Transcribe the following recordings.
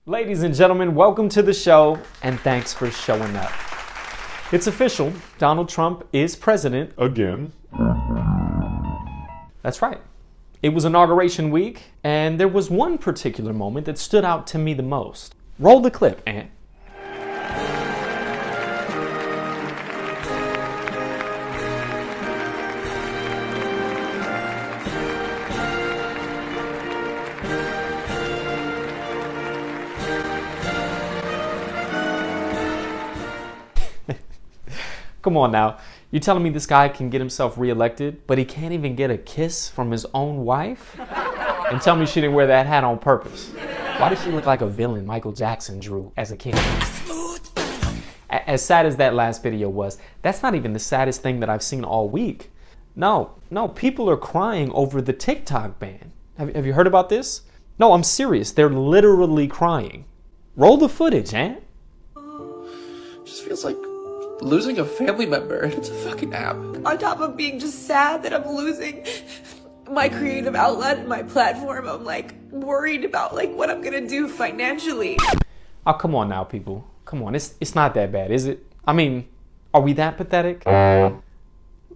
Ladies and gentlemen, welcome to the show, and thanks for showing up. It's official, Donald Trump is president again. That's right. It was inauguration week, and there was one particular moment that stood out to me the most. Roll the clip, Ant. Come on now, you telling me this guy can get himself reelected, but he can't even get a kiss from his own wife? And tell me she didn't wear that hat on purpose. Why does she look like a villain Michael Jackson drew as a kid? As sad as that last video was, that's not even the saddest thing that I've seen all week. No, people are crying over the TikTok ban. Have you heard about this? No, I'm serious, they're literally crying. Roll the footage, Ant. Just feels like losing a family member. It's a fucking app. On top of being just sad that I'm losing my creative outlet and my platform, I'm like worried about like what I'm gonna do financially. Oh, come on now, people. Come on, it's not that bad, is it? I mean, are we that pathetic?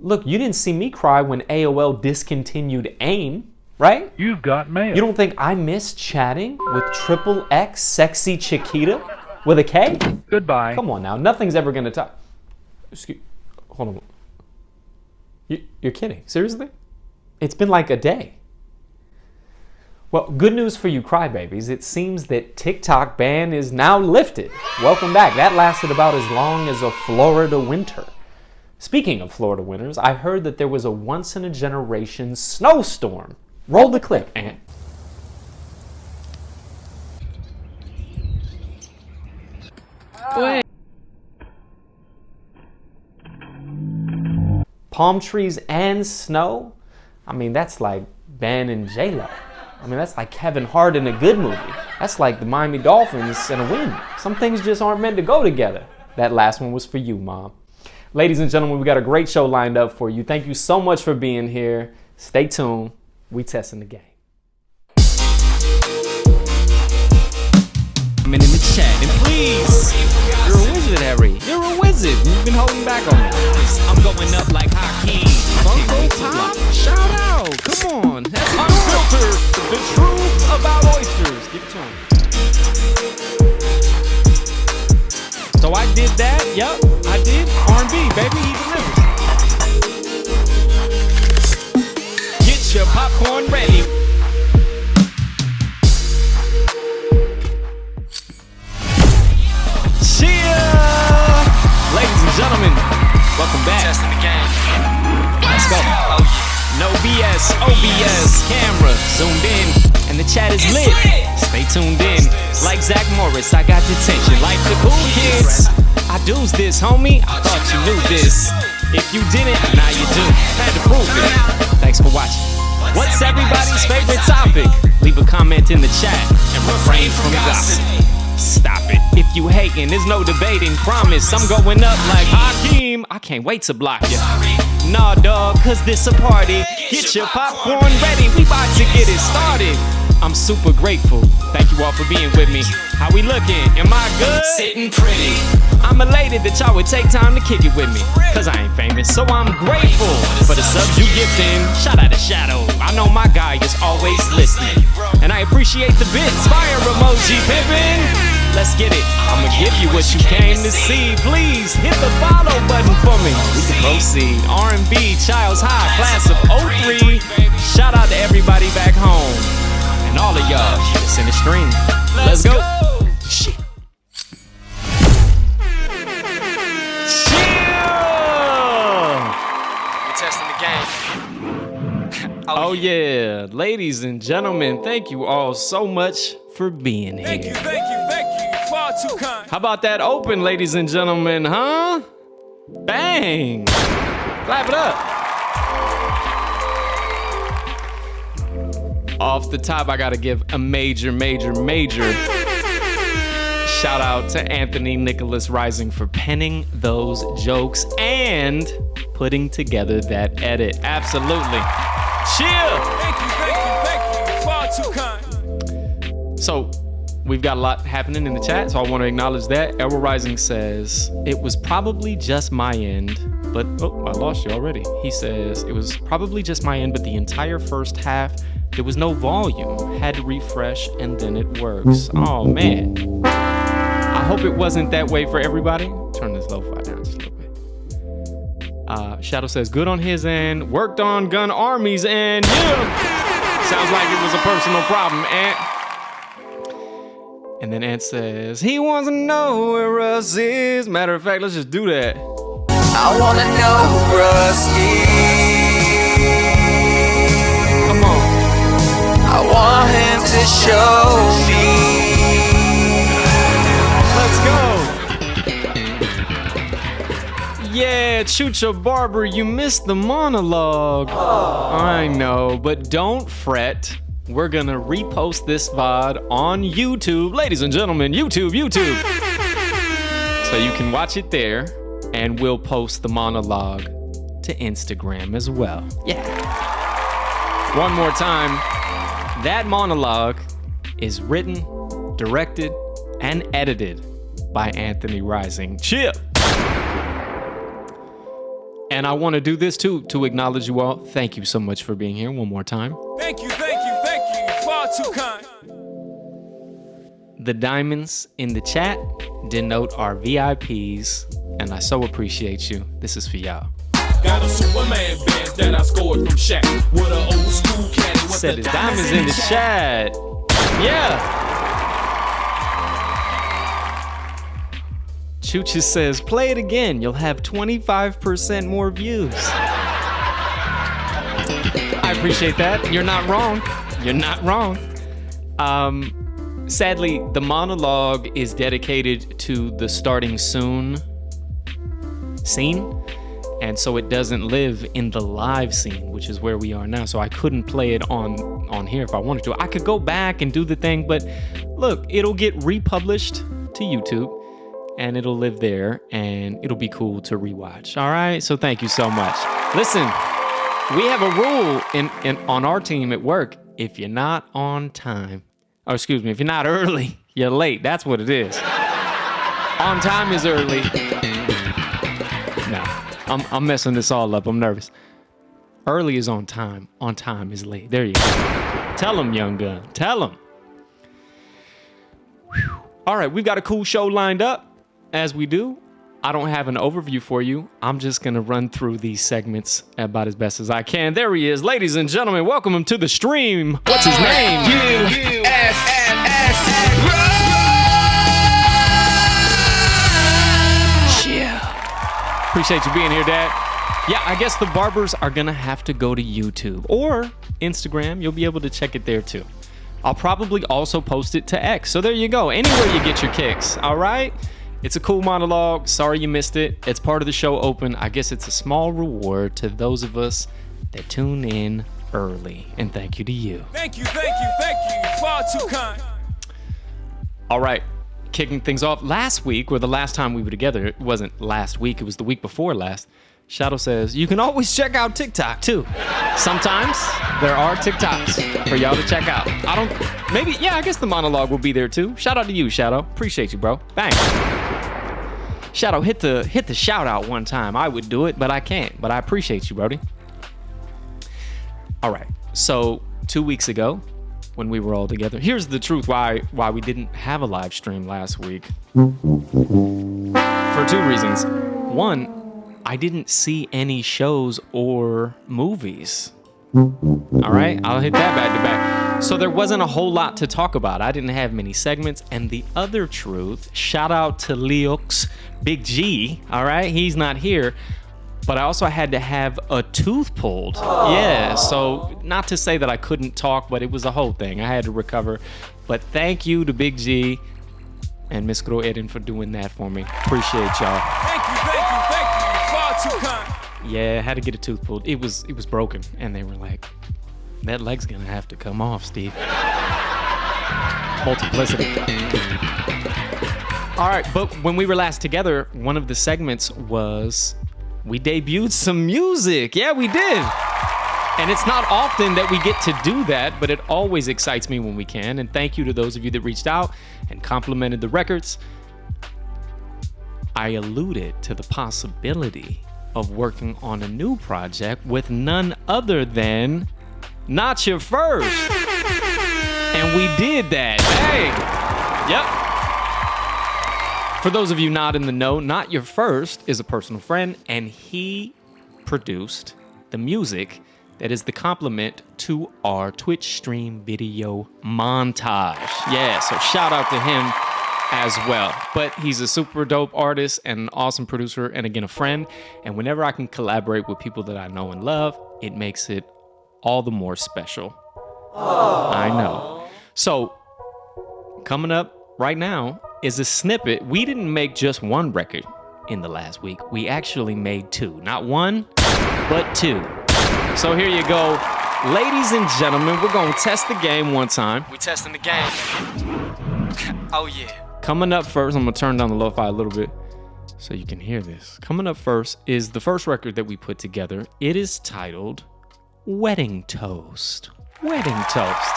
Look, you didn't see me cry when AOL discontinued AIM, right? You've got mail. You don't think I miss chatting with XXX Sexy Chiquita with a K? Goodbye. Come on now, nothing's ever gonna top. Hold on. You're kidding? Seriously? It's been like a day. Well, good news for you crybabies. It seems that TikTok ban is now lifted. Welcome back. That lasted about as long as a Florida winter. Speaking of Florida winters, I heard that there was a once-in-a-generation snowstorm. Roll the clip, Ant. Wait. Palm trees and snow? I mean, that's like Ben and J-Lo. I mean, that's like Kevin Hart in a good movie. That's like the Miami Dolphins and a win. Some things just aren't meant to go together. That last one was for you, Mom. Ladies and gentlemen, we got a great show lined up for you. Thank you so much for being here. Stay tuned. We testing the game. In the chat, and please, you're a wizard, Harry. You're a wizard. You've been holding back on me. I'm going up like Hakeem. Funko Pop, shout out. Come on, that's unfiltered. The truth about oysters. Give it to him. So I did that. Yup, I did. R&B, baby, he delivers. Get your popcorn ready. Ladies and gentlemen, welcome back. Testing the game. Let's go. No BS, OBS, camera zoomed in, and the chat is lit. Stay tuned in. Like Zach Morris, I got detention. Like the cool kids, I do's this, homie. I thought you knew this. If you didn't, now you do. Had to prove it. Thanks for watching. What's everybody's favorite topic? Leave a comment in the chat and refrain from gossip. Stop it. If you hating, there's no debating. Promise, I'm going up like Hakeem. I can't wait to block you. Nah, dog, cause this a party. Get your popcorn ready. We about to get it started. I'm super grateful. Thank you all for being with me. How we looking? Am I good? Sitting pretty. I'm elated that y'all would take time to kick it with me. Cause I ain't famous, so I'm grateful for the subs you gifting. Shout out to Shadow. I know my guy is always listening. And I appreciate the bits. Fire emoji, pimpin'. Let's get it. I'ma give you what you came to see. Please hit the follow button for me. We can proceed. R&B, Child's High, class of 03. Shout out to everybody back home. And all of y'all that's in the stream. Let's go. Shit. Oh yeah, ladies and gentlemen, thank you all so much for being here. Thank you, far too kind. How about that open, ladies and gentlemen, huh? Bang! Clap it up. Off the top, I gotta give a major shout out to Anthony Nicholas Rising for penning those jokes and putting together that edit. Absolutely. Chill. Thank you, far too kind. So, we've got a lot happening in the chat, so I want to acknowledge that. AeroRising says, it was probably just my end, but, oh, I lost you already. He says, it was probably just my end, but the entire first half, there was no volume. Had to refresh, and then it works. Oh, man. I hope it wasn't that way for everybody. Turn this lo-fi down just a little bit. Shadow says, good on his end, worked on Gun Army's end. Yeah! Sounds like it was a personal problem, Ant. And then Ant says, he wants to know where Russ is. Matter of fact, let's just do that. I wanna know who Russ is. Come on. I want him to show me. Let's go. Yeah, Chucha Barber, you missed the monologue. I know, but don't fret. We're gonna repost this VOD on YouTube. Ladies and gentlemen, YouTube. So you can watch it there, and we'll post the monologue to Instagram as well. Yeah. One more time, that monologue is written, directed, and edited by Anthony Rising. Chip. And I want to do this too, to acknowledge you all. Thank you so much for being here one more time. Thank you. Far too kind. The diamonds in the chat denote our VIPs, and I so appreciate you. This is for y'all. Got a Superman badge that I scored from Shaq with an old school caddy. Said his diamonds in the chat. Yeah. Chucha says, play it again. You'll have 25% more views. I appreciate that. You're not wrong. You're not wrong. Sadly, the monologue is dedicated to the starting soon scene, and so it doesn't live in the live scene, which is where we are now. So I couldn't play it on here if I wanted to. I could go back and do the thing, but look, it'll get republished to YouTube, and it'll live there, and it'll be cool to rewatch. All right, so thank you so much. Listen, we have a rule on our team at work. If you're not on time, or excuse me, if you're not early, you're late. That's what it is. On time is early. No, I'm messing this all up. I'm nervous. Early is on time. On time is late. There you go. Tell him, young gun. Tell him. All right, we've got a cool show lined up. As we do, I don't have an overview for you. I'm just going to run through these segments about as best as I can. There he is. Ladies and gentlemen, welcome him to the stream. What's his name? Yeah. Appreciate you being here, Dad. Yeah, I guess the barbers are going to have to go to YouTube or Instagram. You'll be able to check it there, too. I'll probably also post it to X. So there you go. Anywhere you get your kicks, all right? It's a cool monologue. Sorry you missed it. It's part of the show open. I guess it's a small reward to those of us that tune in early. And thank you to you. Thank you. Far too kind. All right. Kicking things off. Last week, or the last time we were together, it wasn't last week, it was the week before last. Shadow says, you can always check out TikTok too. Sometimes there are TikToks for y'all to check out. I guess the monologue will be there too. Shout out to you, Shadow. Appreciate you, bro. Bang. Shadow, hit the shout out one time. I would do it, but I can't. But I appreciate you, Brody. All right. So 2 weeks ago, when we were all together, here's the truth why we didn't have a live stream last week. For two reasons. One, I didn't see any shows or movies. All right, I'll hit that back to back. So there wasn't a whole lot to talk about. I didn't have many segments. And the other truth, shout out to Leox, Big G, all right? He's not here. But I also had to have a tooth pulled. Yeah, so not to say that I couldn't talk, but it was a whole thing. I had to recover. But thank you to Big G and Miss Gro Eden for doing that for me. Appreciate y'all. Thank you. Far too kind. Yeah, I had to get a tooth pulled. It was broken, and they were like, that leg's gonna have to come off, Steve. Multiplicity. All right, but when we were last together, one of the segments was we debuted some music. Yeah, we did. And it's not often that we get to do that, but it always excites me when we can. And thank you to those of you that reached out and complimented the records. I alluded to the possibility of working on a new project with none other than Not Your First. And we did that. Hey! Yep. For those of you not in the know, Not Your First is a personal friend, and he produced the music that is the complement to our Twitch stream video montage. Yeah, so shout out to him as well. But he's a super dope artist and an awesome producer, and again, a friend. And whenever I can collaborate with people that I know and love, it makes it all the more special. Aww. I know. So, coming up right now is a snippet. We didn't make just one record in the last week. We actually made two. Not one, but two. So here you go. Ladies and gentlemen, we're going to test the game one time. We testing the game. Oh, yeah. Coming up first, I'm going to turn down the lo-fi a little bit so you can hear this. Coming up first is the first record that we put together. It is titled Wedding Toast. Wedding Toast.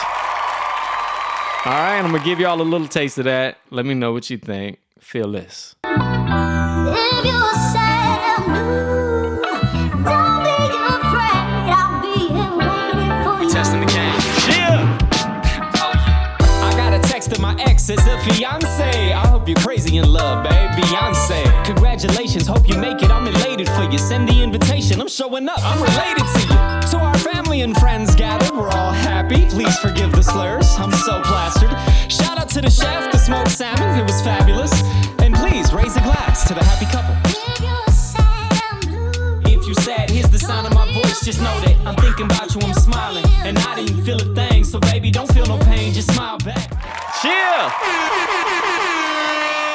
All right, I'm going to give y'all a little taste of that. Let me know what you think. Feel this. If you're sad and blue, don't be afraid. I'll be here waiting for you. Testing the game. Yeah! Oh, yeah. I got a text to my ex as a fiance. I hope you're crazy in love, babe. Beyonce. Congratulations, hope you make it. I'm elated for you. Send the invitation. I'm showing up. I'm related to you. So our family and friends gathered. We're all happy. Please forgive the slurs. I'm so plastered. Shout out to the chef, the smoked salmon. It was fabulous. And please raise a glass to the happy couple. If you're sad and blue, If you sad, here's the sound of my voice. Just know that I'm thinking about you, I'm smiling. And I didn't feel a thing, so baby, don't feel no pain, just smile back. Chill!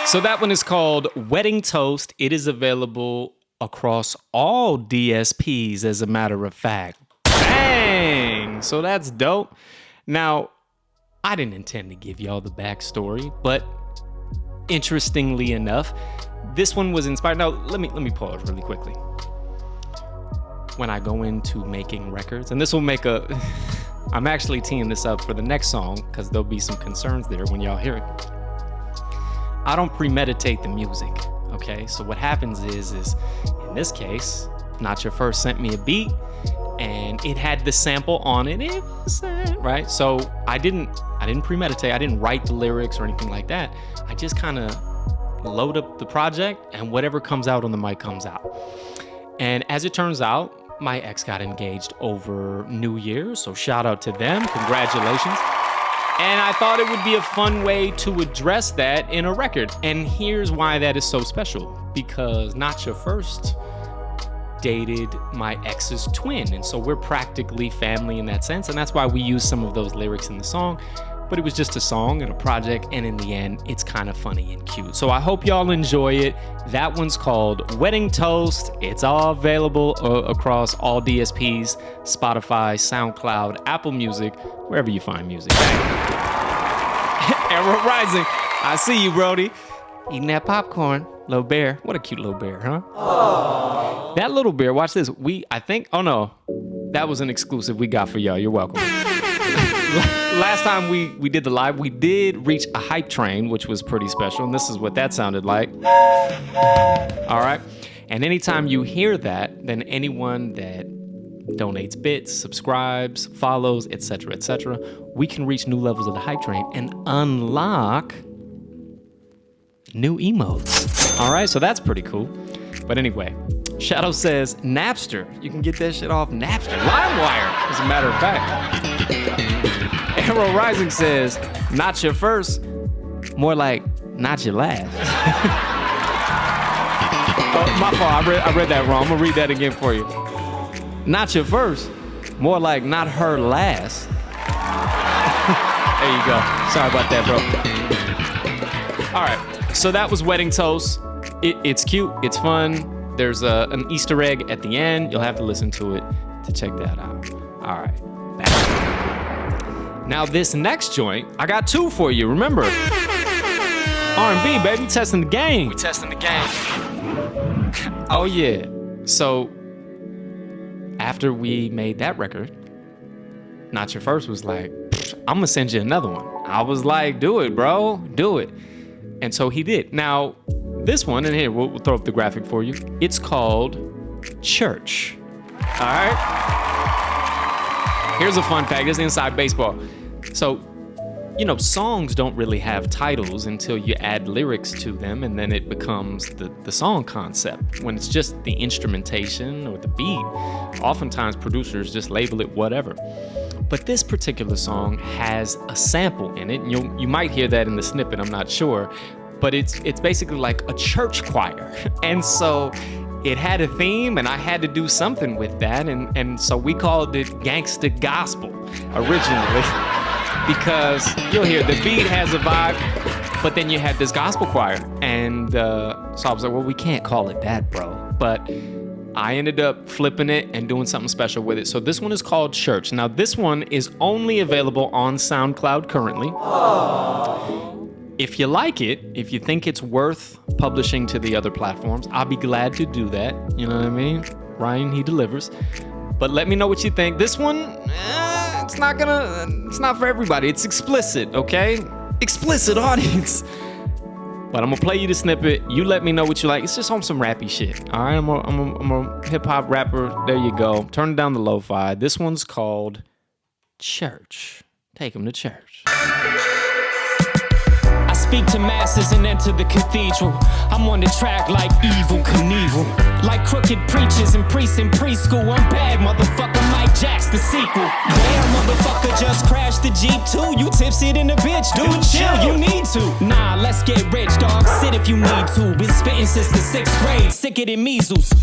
So that one is called Wedding Toast. It is available across all DSPs, as a matter of fact. Bang! So that's dope. Now, I didn't intend to give y'all the backstory, but interestingly enough, this one was inspired. Now, let me pause really quickly. When I go into making records, and this will make a... I'm actually teeing this up for the next song because there'll be some concerns there when y'all hear it. I don't premeditate the music, okay? So what happens is in this case, Not Your First sent me a beat, and it had the sample on it. It was right. So I didn't premeditate. I didn't write the lyrics or anything like that. I just kind of load up the project, and whatever comes out on the mic comes out. And as it turns out, my ex got engaged over New Year's, so shout out to them. Congratulations. And I thought it would be a fun way to address that in a record. And here's why that is so special. Because Not Your First dated my ex's twin, and so we're practically family in that sense, and that's why we use some of those lyrics in the song. But it was just a song and a project, and in the end, it's kind of funny and cute. So I hope y'all enjoy it. That one's called Wedding Toast. It's all available across all DSPs, Spotify, SoundCloud, Apple Music, wherever you find music. AeroRising, I see you, Brody. Eating that popcorn. Little bear. What a cute little bear, huh? Aww. That little bear, watch this. Oh no, that was an exclusive we got for y'all. You're welcome. Last time we did the live, we did reach a hype train, which was pretty special, and this is what that sounded like. All right, and anytime you hear that, then anyone that donates bits, subscribes, follows, etc., we can reach new levels of the hype train and unlock new emotes. All right, so that's pretty cool. But anyway, Shadow says Napster. You can get that shit off Napster. LimeWire, as a matter of fact. AeroRising says, Not Your First, more like not your last. Oh, my fault, I read that wrong. I'm gonna read that again for you. Not Your First, more like not her last. There you go. Sorry about that, bro. All right, so that was Wedding Toast. It's cute, it's fun. There's an Easter egg at the end. You'll have to listen to it to check that out. All right. Now this next joint, I got two for you. Remember, R&B, baby, testing the game. We testing the game. Oh yeah. So after we made that record, Not Your First was like, I'm gonna send you another one. I was like, do it, bro, do it. And so he did. Now, this one, and here, we'll throw up the graphic for you. It's called Church. All right? Here's a fun fact. This is inside baseball. So, you know, songs don't really have titles until you add lyrics to them, and then it becomes the song concept. When it's just the instrumentation or the beat, oftentimes producers just label it whatever. But this particular song has a sample in it, and you might hear that in the snippet, I'm not sure, but it's basically like a church choir. And so it had a theme, and I had to do something with that, and so we called it Gangsta Gospel originally, because you'll hear the beat has a vibe, but then you had this gospel choir, and so I was like, well, we can't call it that, bro, but I ended up flipping it and doing something special with it. So this one is called Church. Now this one is only available on SoundCloud currently. Aww. If you like it, if you think it's worth publishing to the other platforms, I'll be glad to do that. You know what I mean? Ryan, he delivers. But let me know what you think. This one, it's not for everybody. It's explicit, okay? Explicit audience. But I'm gonna play you the snippet. You let me know what you like. It's just on some rappy shit. All right, I'm a hip hop rapper. There you go. Turn down the lo-fi. This one's called Church. Take him to church. I speak to masses and enter the cathedral. I'm on the track like Evil Knievel. Like crooked preachers and priests in preschool. I'm bad, motherfucker. Mike Jack's the sequel. Damn, motherfucker, just crashed the Jeep too. You tipsy in the bitch, dude. Chill, you need to. Nah, let's get rich, dog. Sit if you need to. Been spitting since the 6th grade. Sicker than measles.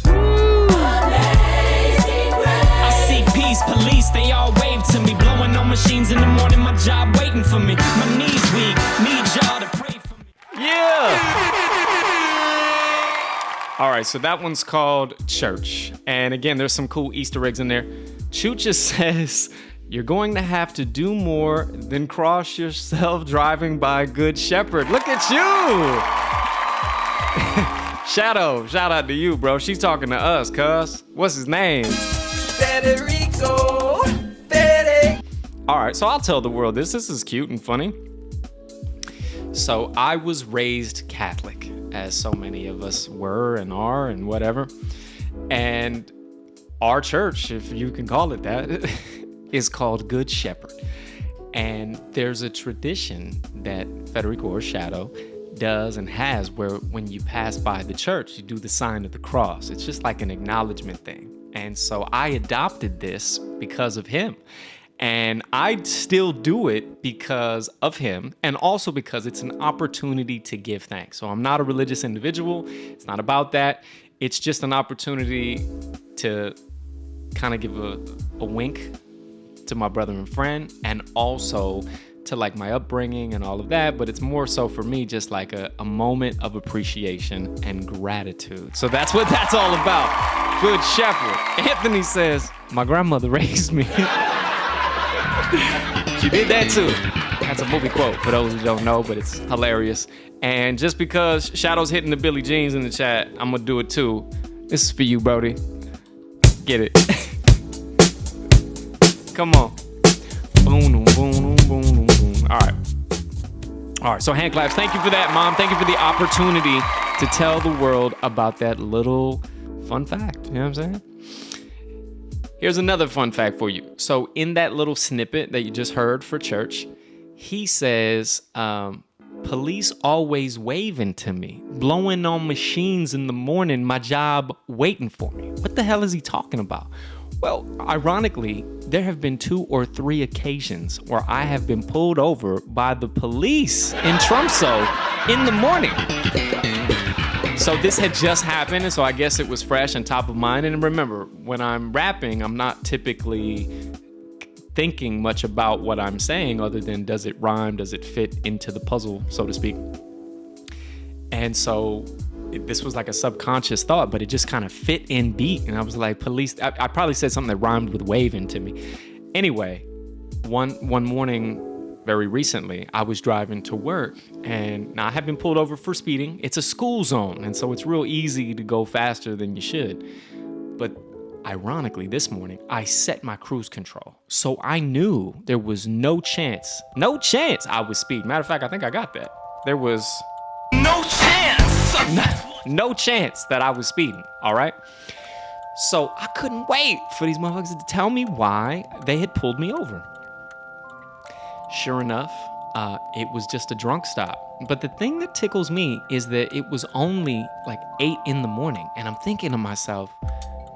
I seek peace, police, they all wave to me. Blowing on machines in the morning, my job waiting for me. My knees weak, need y'all to pray for me. Yeah! All right, so that one's called Church. And again, there's some cool Easter eggs in there. Chooch just says, you're going to have to do more than cross yourself driving by Good Shepherd. Look at you! Shadow, shout out to you, bro. She's talking to us, cuz. What's his name? Federico. All right, so I'll tell the world this. This is cute and funny. So I was raised Catholic, as so many of us were and are and whatever. And our church, if you can call it that, is called Good Shepherd. And there's a tradition that Federico or Shadow does and has where when you pass by the church, you do the sign of the cross. It's just like an acknowledgement thing. And so I adopted this because of him. And I still do it because of him, and also because it's an opportunity to give thanks. So I'm not a religious individual. It's not about that. It's just an opportunity to kind of give a wink to my brother and friend, and also to like my upbringing and all of that. But it's more so for me just like a moment of appreciation and gratitude. So that's what that's all about. Good Shepherd. Anthony says, my grandmother raised me. She did that too. That's a movie quote for those who don't know, but it's hilarious. And just because Shadow's hitting the Billie Jeans in the chat, I'm gonna do it too. This is for you, Brody. Get it. Come on. Boom, boom, boom, boom, boom. All right, so hand claps. Thank you for that, Mom. Thank you for the opportunity to tell the world about that little fun fact. You know what I'm saying? Here's another fun fact for you. So in that little snippet that you just heard for church, he says, police always waving to me, blowing on machines in the morning, my job waiting for me. What the hell is he talking about? Well, ironically, there have been 2 or 3 occasions where I have been pulled over by the police in Tromsø in the morning. So this had just happened, and so I guess it was fresh and top of mind. And remember, when I'm rapping, I'm not typically thinking much about what I'm saying other than does it rhyme, does it fit into the puzzle, so to speak. And so this was like a subconscious thought, but it just kind of fit in beat. And I was like, police, I probably said something that rhymed with waving to me. Anyway, one morning, very recently, I was driving to work, and now I have been pulled over for speeding. It's a school zone, and so it's real easy to go faster than you should. But ironically, this morning, I set my cruise control. So I knew there was no chance I was speeding. Matter of fact, I think I got that. There was no chance that I was speeding, all right? So I couldn't wait for these motherfuckers to tell me why they had pulled me over. Sure enough, it was just a drunk stop. But the thing that tickles me is that it was only like 8 in the morning. And I'm thinking to myself,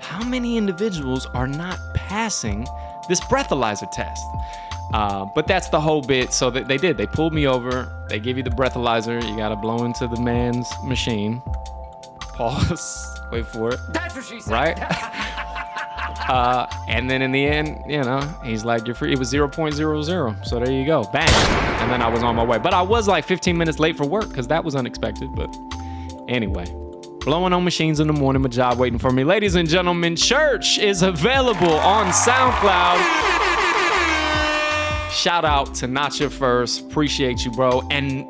how many individuals are not passing this breathalyzer test? But that's the whole bit. So they did. They pulled me over. They give you the breathalyzer. You got to blow into the man's machine. Pause. Wait for it. That's what she said. Right? And then in the end, you know, he's like, you're free. It was 0.00. So there you go. Bang. And then I was on my way. But I was like 15 minutes late for work because that was unexpected. But anyway, blowing on machines in the morning, my job waiting for me. Ladies and gentlemen, Church is available on SoundCloud. Shout out to Not Your First. Appreciate you, bro. And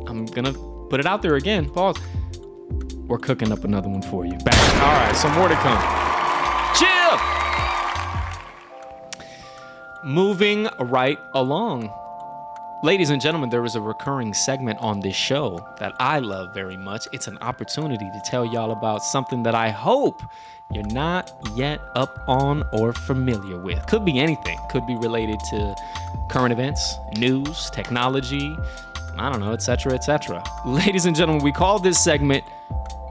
I'm going to put it out there again. Pause. We're cooking up another one for you. Bang. All right, some more to come. Chill. Moving right along. Ladies and gentlemen, there is a recurring segment on this show that I love very much. It's an opportunity to tell y'all about something that I hope you're not yet up on or familiar with. Could be anything. Could be related to current events, news, technology, I don't know, etc., etc. Ladies and gentlemen, we call this segment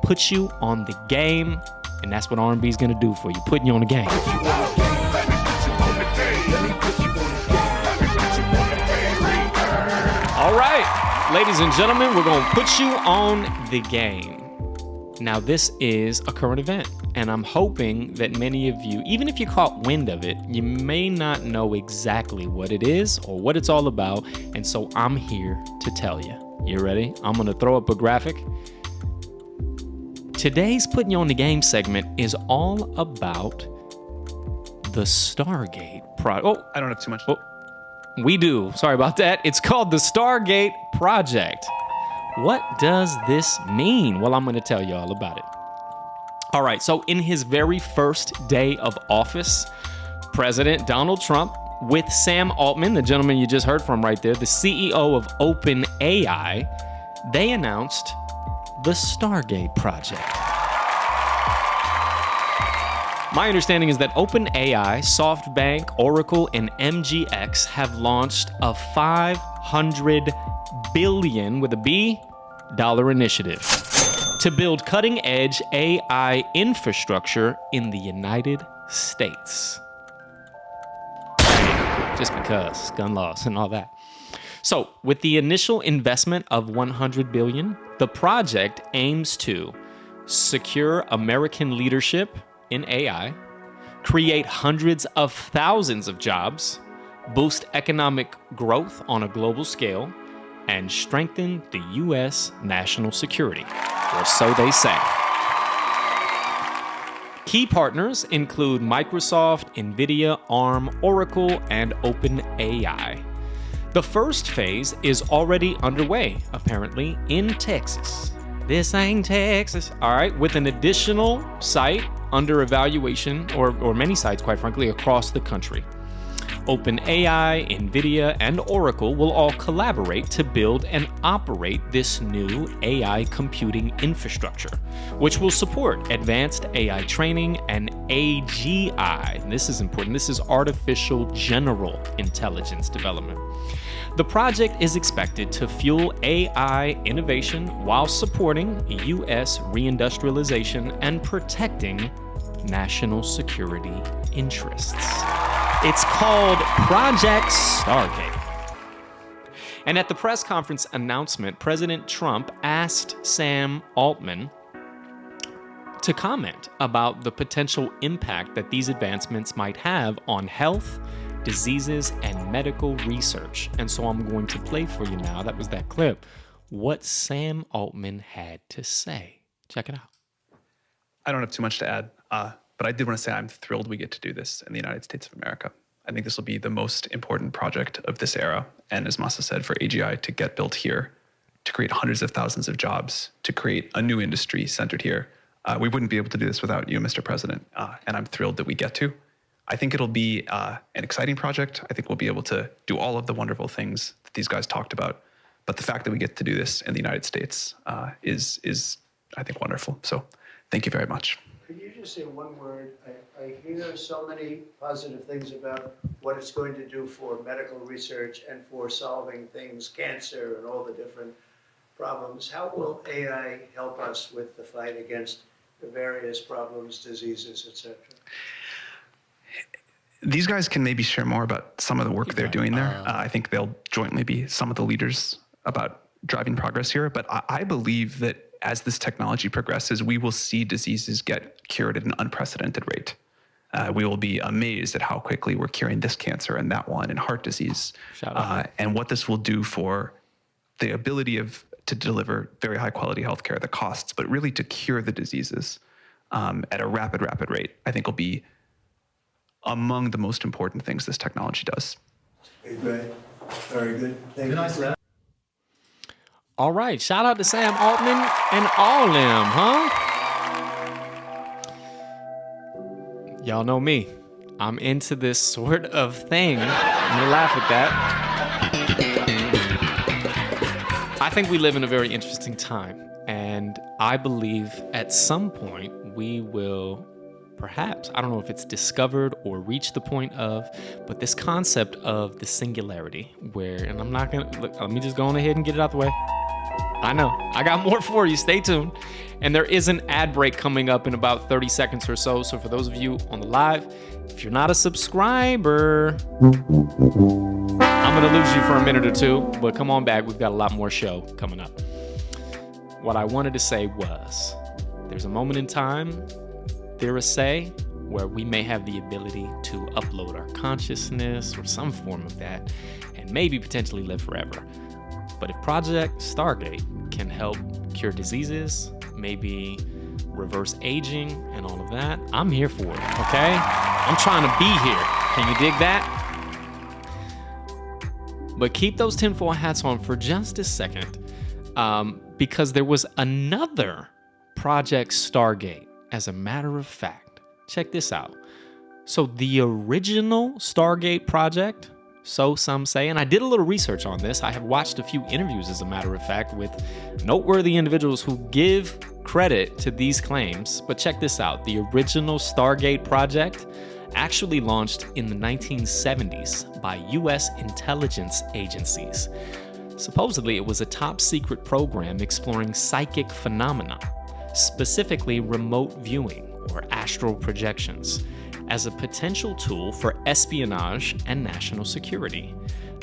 Put You on the Game, and that's what R&B is going to do for you, putting you on the game. All right, ladies and gentlemen, we're going to put you on the game. Now, this is a current event, and I'm hoping that many of you, even if you caught wind of it, you may not know exactly what it is or what it's all about, and so I'm here to tell you. You ready? I'm going to throw up a graphic. Today's Putting You on the Game segment is all about the Stargate Project. Oh, I don't have too much. Oh, we do. Sorry about that. It's called the Stargate Project. What does this mean? Well, I'm going to tell you all about it. All right, so in his very first day of office, President Donald Trump, with Sam Altman, the gentleman you just heard from right there, the CEO of OpenAI, they announced the Stargate Project. My understanding is that OpenAI, SoftBank, Oracle, and MGX have launched a $500 billion with a B dollar initiative to build cutting-edge AI infrastructure in the United States. Just because gun laws and all that. So, with the initial investment of $100 billion, the project aims to secure American leadership in AI, create hundreds of thousands of jobs, boost economic growth on a global scale, and strengthen the U.S. national security, or so they say. Key partners include Microsoft, NVIDIA, ARM, Oracle, and OpenAI. The first phase is already underway, apparently, in Texas. This ain't Texas. All right, with an additional site under evaluation, or many sites, quite frankly, across the country. OpenAI, NVIDIA, and Oracle will all collaborate to build and operate this new AI computing infrastructure, which will support advanced AI training and AGI. This is important. This is artificial general intelligence development. The project is expected to fuel AI innovation while supporting U.S. reindustrialization and protecting national security interests. It's called Project Stargate. And at the press conference announcement, President Trump asked Sam Altman to comment about the potential impact that these advancements might have on health, diseases, and medical research. And so I'm going to play for you now, that was that clip, what Sam Altman had to say. Check it out. I don't have too much to add, but I did want to say I'm thrilled we get to do this in the United States of America. I think this will be the most important project of this era. And as Masa said, for AGI to get built here, to create hundreds of thousands of jobs, to create a new industry centered here, We wouldn't be able to do this without you, Mr. President, and I'm thrilled that we get to. I think it'll be an exciting project. I think we'll be able to do all of the wonderful things that these guys talked about. But the fact that we get to do this in the United States is, I think, wonderful. So thank you very much. Could you just say one word? I hear so many positive things about what it's going to do for medical research and for solving things, cancer and all the different problems. How will AI help us with the fight against the various problems, diseases, etc.? These guys can maybe share more about some of the work they're doing there. I think they'll jointly be some of the leaders about driving progress here. But I believe that as this technology progresses, we will see diseases get cured at an unprecedented rate. We will be amazed at how quickly we're curing this cancer and that one and heart disease. And what this will do for the ability to deliver very high quality healthcare, the costs, but really to cure the diseases at a rapid rate, I think will be among the most important things this technology does. Great. Very good. Thank you. All right, shout out to Sam Altman and all them, huh? Y'all know me. I'm into this sort of thing. I'm gonna laugh at that. I think we live in a very interesting time, and I believe at some point we will perhaps, I don't know if it's discovered or reached the point of, but this concept of the singularity where, and I'm not gonna, let me just go on ahead and get it out the way. I know, I got more for you, stay tuned. And there is an ad break coming up in about 30 seconds or so. So for those of you on the live, if you're not a subscriber, I'm gonna lose you for a minute or two, but come on back, we've got a lot more show coming up. What I wanted to say was, there's a moment in time, theorists say, where we may have the ability to upload our consciousness or some form of that and maybe potentially live forever. But if Project Stargate can help cure diseases, maybe reverse aging and all of that, I'm here for it, okay? I'm trying to be here. Can you dig that? But keep those tinfoil hats on for just a second, because there was another Project Stargate. As a matter of fact, check this out. So the original Stargate project, so some say, and I did a little research on this. I have watched a few interviews, as a matter of fact, with noteworthy individuals who give credit to these claims. But check this out. The original Stargate project actually launched in the 1970s by U.S. intelligence agencies. Supposedly, it was a top secret program exploring psychic phenomena, specifically remote viewing or astral projections, as a potential tool for espionage and national security.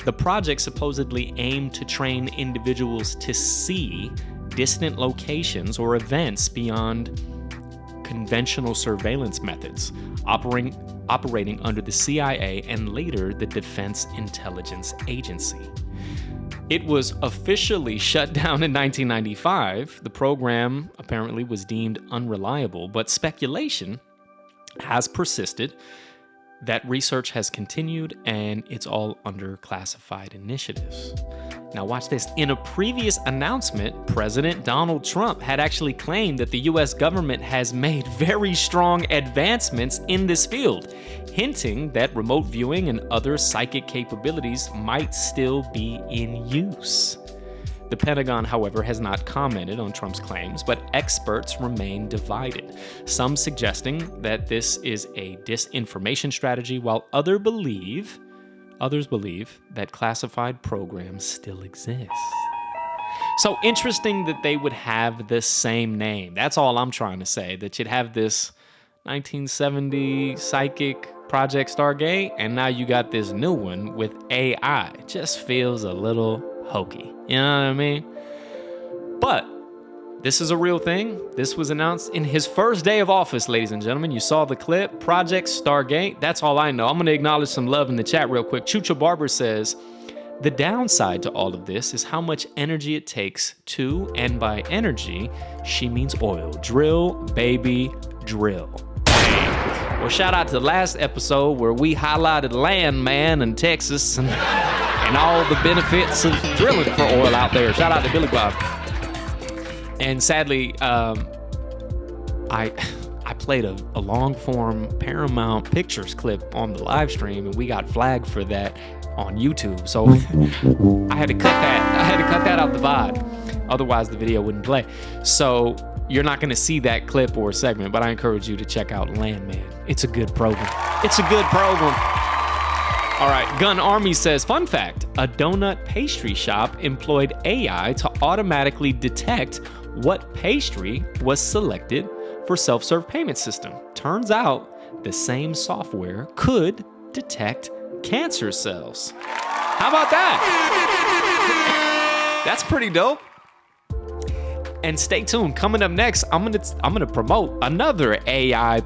The project supposedly aimed to train individuals to see distant locations or events beyond conventional surveillance methods, operating under the CIA and later the Defense Intelligence Agency. It was officially shut down in 1995. The program apparently was deemed unreliable, but speculation has persisted that research has continued and it's all under classified initiatives. Now watch this. In a previous announcement, President Donald Trump had actually claimed that the US government has made very strong advancements in this field, hinting that remote viewing and other psychic capabilities might still be in use. The Pentagon, however, has not commented on Trump's claims, but experts remain divided, some suggesting that this is a disinformation strategy, while others believe that classified programs still exist. So interesting that they would have the same name. That's all I'm trying to say, that you'd have this 1970 psychic Project Stargate, and now you got this new one with AI. It just feels a little hokey. You know what I mean? But this is a real thing. This was announced in his first day of office, ladies and gentlemen. You saw the clip, Project Stargate. That's all I know. I'm going to acknowledge some love in the chat real quick. Chucha Barber says, the downside to all of this is how much energy it takes to, and by energy, she means oil. Drill, baby, drill. Well, shout out to the last episode where we highlighted Landman in Texas and all the benefits of drilling for oil out there. Shout out to Billy Bob. And sadly, I I played a long form Paramount Pictures clip on the live stream, and we got flagged for that on YouTube. So I had to cut that. I had to cut that out the VOD. Otherwise, the video wouldn't play. So you're not going to see that clip or segment, but I encourage you to check out Landman. It's a good program. It's a good program. All right, Gun Army says, fun fact, a donut pastry shop employed AI to automatically detect what pastry was selected for self-serve payment system. Turns out the same software could detect cancer cells. How about that? That's pretty dope. And stay tuned. Coming up next, I'm gonna promote another AI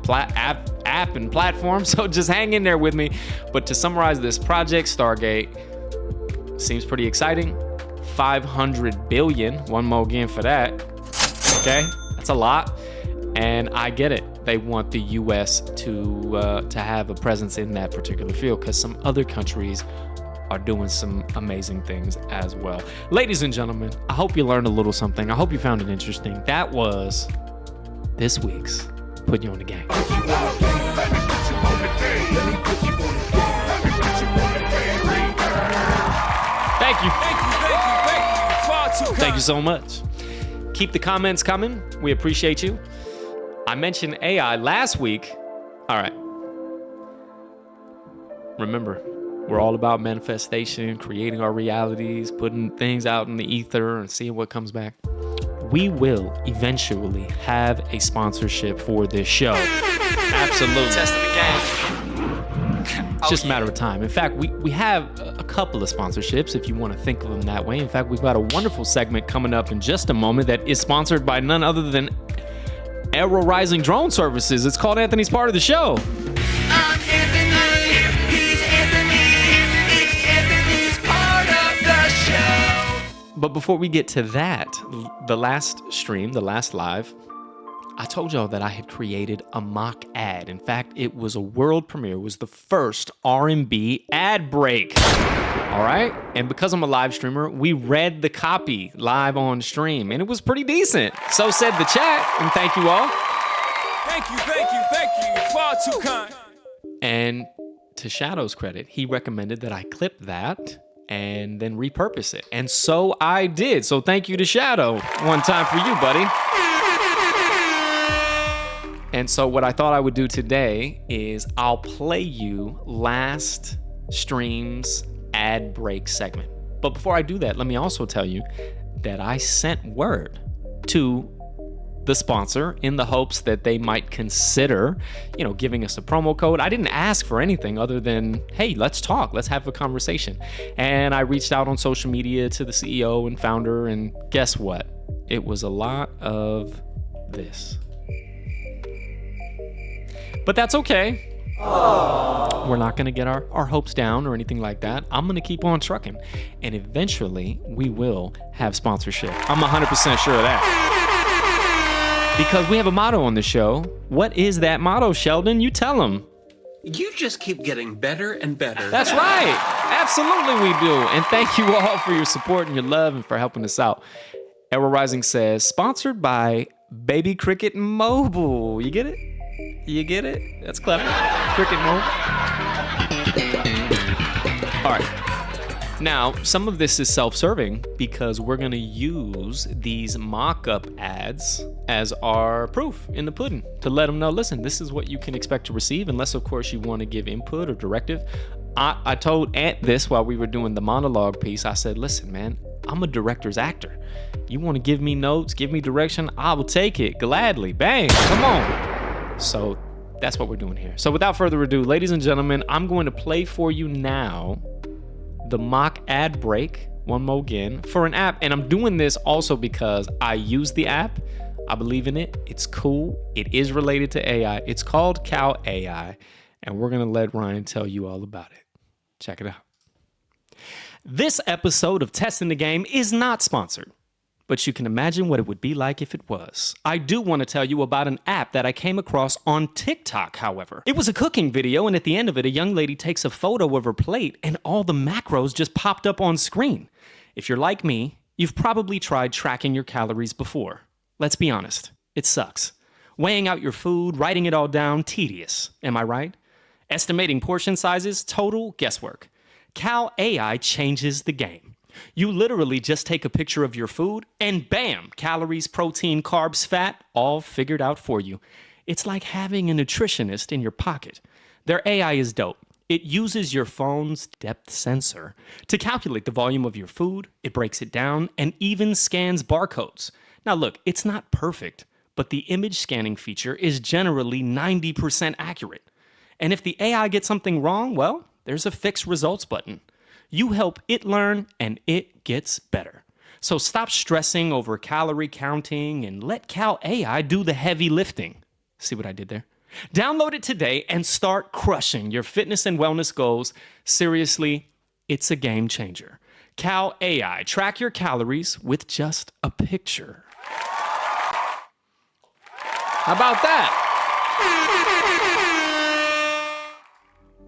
app and platform. So just hang in there with me. But to summarize this project, Stargate seems pretty exciting. 500 billion. One more again for that. Okay, that's a lot. And I get it. They want the U.S. to have a presence in that particular field because some other countries are doing some amazing things as well. Ladies and gentlemen, I hope you learned a little something. I hope you found it interesting. That was this week's Put You on the Game. Thank you. Thank you so much. Keep the comments coming. We appreciate you. I mentioned AI last week. All right. Remember, we're all about manifestation, creating our realities, putting things out in the ether and seeing what comes back. We will eventually have a sponsorship for this show. Absolutely. Testing the game. It's just a matter of time. In fact, we have a couple of sponsorships if you want to think of them that way. In fact, we've got a wonderful segment coming up in just a moment that is sponsored by none other than AeroRising Drone Services. It's called Anthony's Part of the Show. I'm Anthony, he's Anthony, it's Anthony's Part of the Show. But before we get to that, the last stream, the last live, I told y'all that I had created a mock ad. In fact, it was a world premiere. It was the first R&B ad break. All right? And because I'm a live streamer, we read the copy live on stream, and it was pretty decent. So said the chat, and thank you all. Thank you. Far too kind. And to Shadow's credit, he recommended that I clip that and then repurpose it. And so I did. So thank you to Shadow. One time for you, buddy. And so what I thought I would do today is I'll play you last stream's ad break segment. But before I do that, let me also tell you that I sent word to the sponsor in the hopes that they might consider, giving us a promo code. I didn't ask for anything other than, hey, let's talk, let's have a conversation. And I reached out on social media to the CEO and founder, and guess what? It was a lot of this. But that's okay. Aww. We're not going to get our hopes down or anything like that. I'm going to keep on trucking. And eventually, we will have sponsorship. I'm 100% sure of that. Because we have a motto on the show. What is that motto, Sheldon? You tell them. You just keep getting better and better. That's right. Absolutely we do. And thank you all for your support and your love and for helping us out. AeroRising says, sponsored by Baby Cricket Mobile. You get it? You get it? That's clever. Cricket Mobile. All right. Now, some of this is self-serving because we're going to use these mock-up ads as our proof in the pudding to let them know, listen, this is what you can expect to receive, unless, of course, you want to give input or directive. I told Ant this while we were doing the monologue piece. I said, listen, man, I'm a director's actor. You want to give me notes, give me direction, I will take it gladly. Bang, come on. So that's what we're doing here. So without further ado, ladies and gentlemen, I'm going to play for you now the mock ad break, one more again, for an app. And I'm doing this also because I use the app. I believe in it. It's cool. It is related to AI. It's called Cow AI. And we're going to let Ryan tell you all about it. Check it out. This episode of Testing the Game is not sponsored, but you can imagine what it would be like if it was. I do want to tell you about an app that I came across on TikTok, however. It was a cooking video, and at the end of it, a young lady takes a photo of her plate, and all the macros just popped up on screen. If you're like me, you've probably tried tracking your calories before. Let's be honest, it sucks. Weighing out your food, writing it all down, tedious. Am I right? Estimating portion sizes, total guesswork. Cal AI changes the game. You literally just take a picture of your food and bam, calories, protein, carbs, fat, all figured out for you. It's like having a nutritionist in your pocket. Their AI is dope. It uses your phone's depth sensor to calculate the volume of your food, it breaks it down, and even scans barcodes. Now look, it's not perfect, but the image scanning feature is generally 90% accurate. And if the AI gets something wrong, well, there's a fix results button. You help it learn and it gets better. So stop stressing over calorie counting and let Cal AI do the heavy lifting. See what I did there? Download it today and start crushing your fitness and wellness goals. Seriously, it's a game changer. Cal AI, track your calories with just a picture. How about that?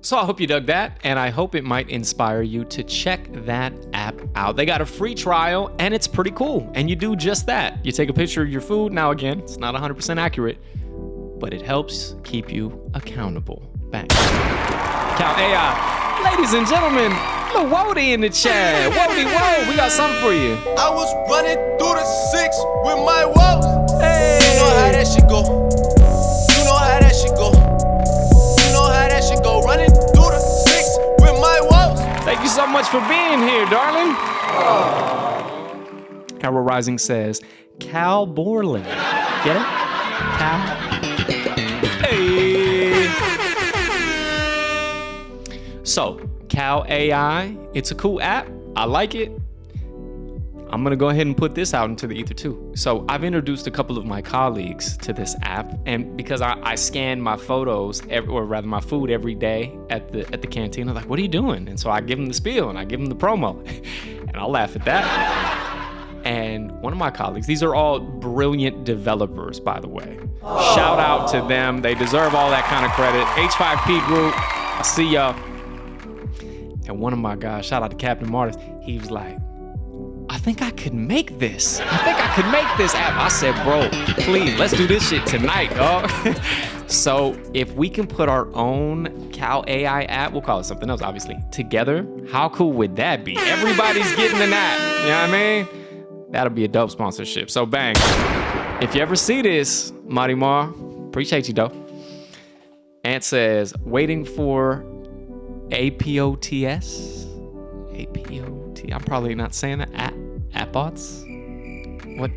So I hope you dug that, and I hope it might inspire you to check that app out. They got a free trial, and it's pretty cool. And you do just that. You take a picture of your food. Now, again, it's not 100% accurate, but it helps keep you accountable. Bang. Cal AI. Ladies and gentlemen, little Wody in the chat. Wody, whoa, we got something for you. I was running through the 6 with my woes. Hey. You know how that shit go. You know how that shit go. You know how that shit go. Running through the 6 with my woes. Thank you so much for being here, darling. AeroRising says, Cal Borland. Get it? Cal. Hey. So, Cal AI, it's a cool app. I like it. I'm going to go ahead and put this out into the ether too. So I've introduced a couple of my colleagues to this app, and because I scan my photos, or rather my food every day at the canteen, I'm like, what are you doing? And so I give them the spiel and I give them the promo, and I'll laugh at that. And one of my colleagues, these are all brilliant developers, by the way. Shout out to them. They deserve all that kind of credit. H5P group, I see y'all. And one of my guys, shout out to Captain Martis, he was like, I think I could make this. I think I could make this app. I said, bro, please, let's do this shit tonight, dog. So if we can put our own Cal AI app, we'll call it something else, obviously, together, how cool would that be? Everybody's getting an app, you know what I mean? That'll be a dope sponsorship. So bang. If you ever see this, Marty Mar, appreciate you, though. Ant says, waiting for APOTS. APOT. I'm probably not saying that. Appots. What?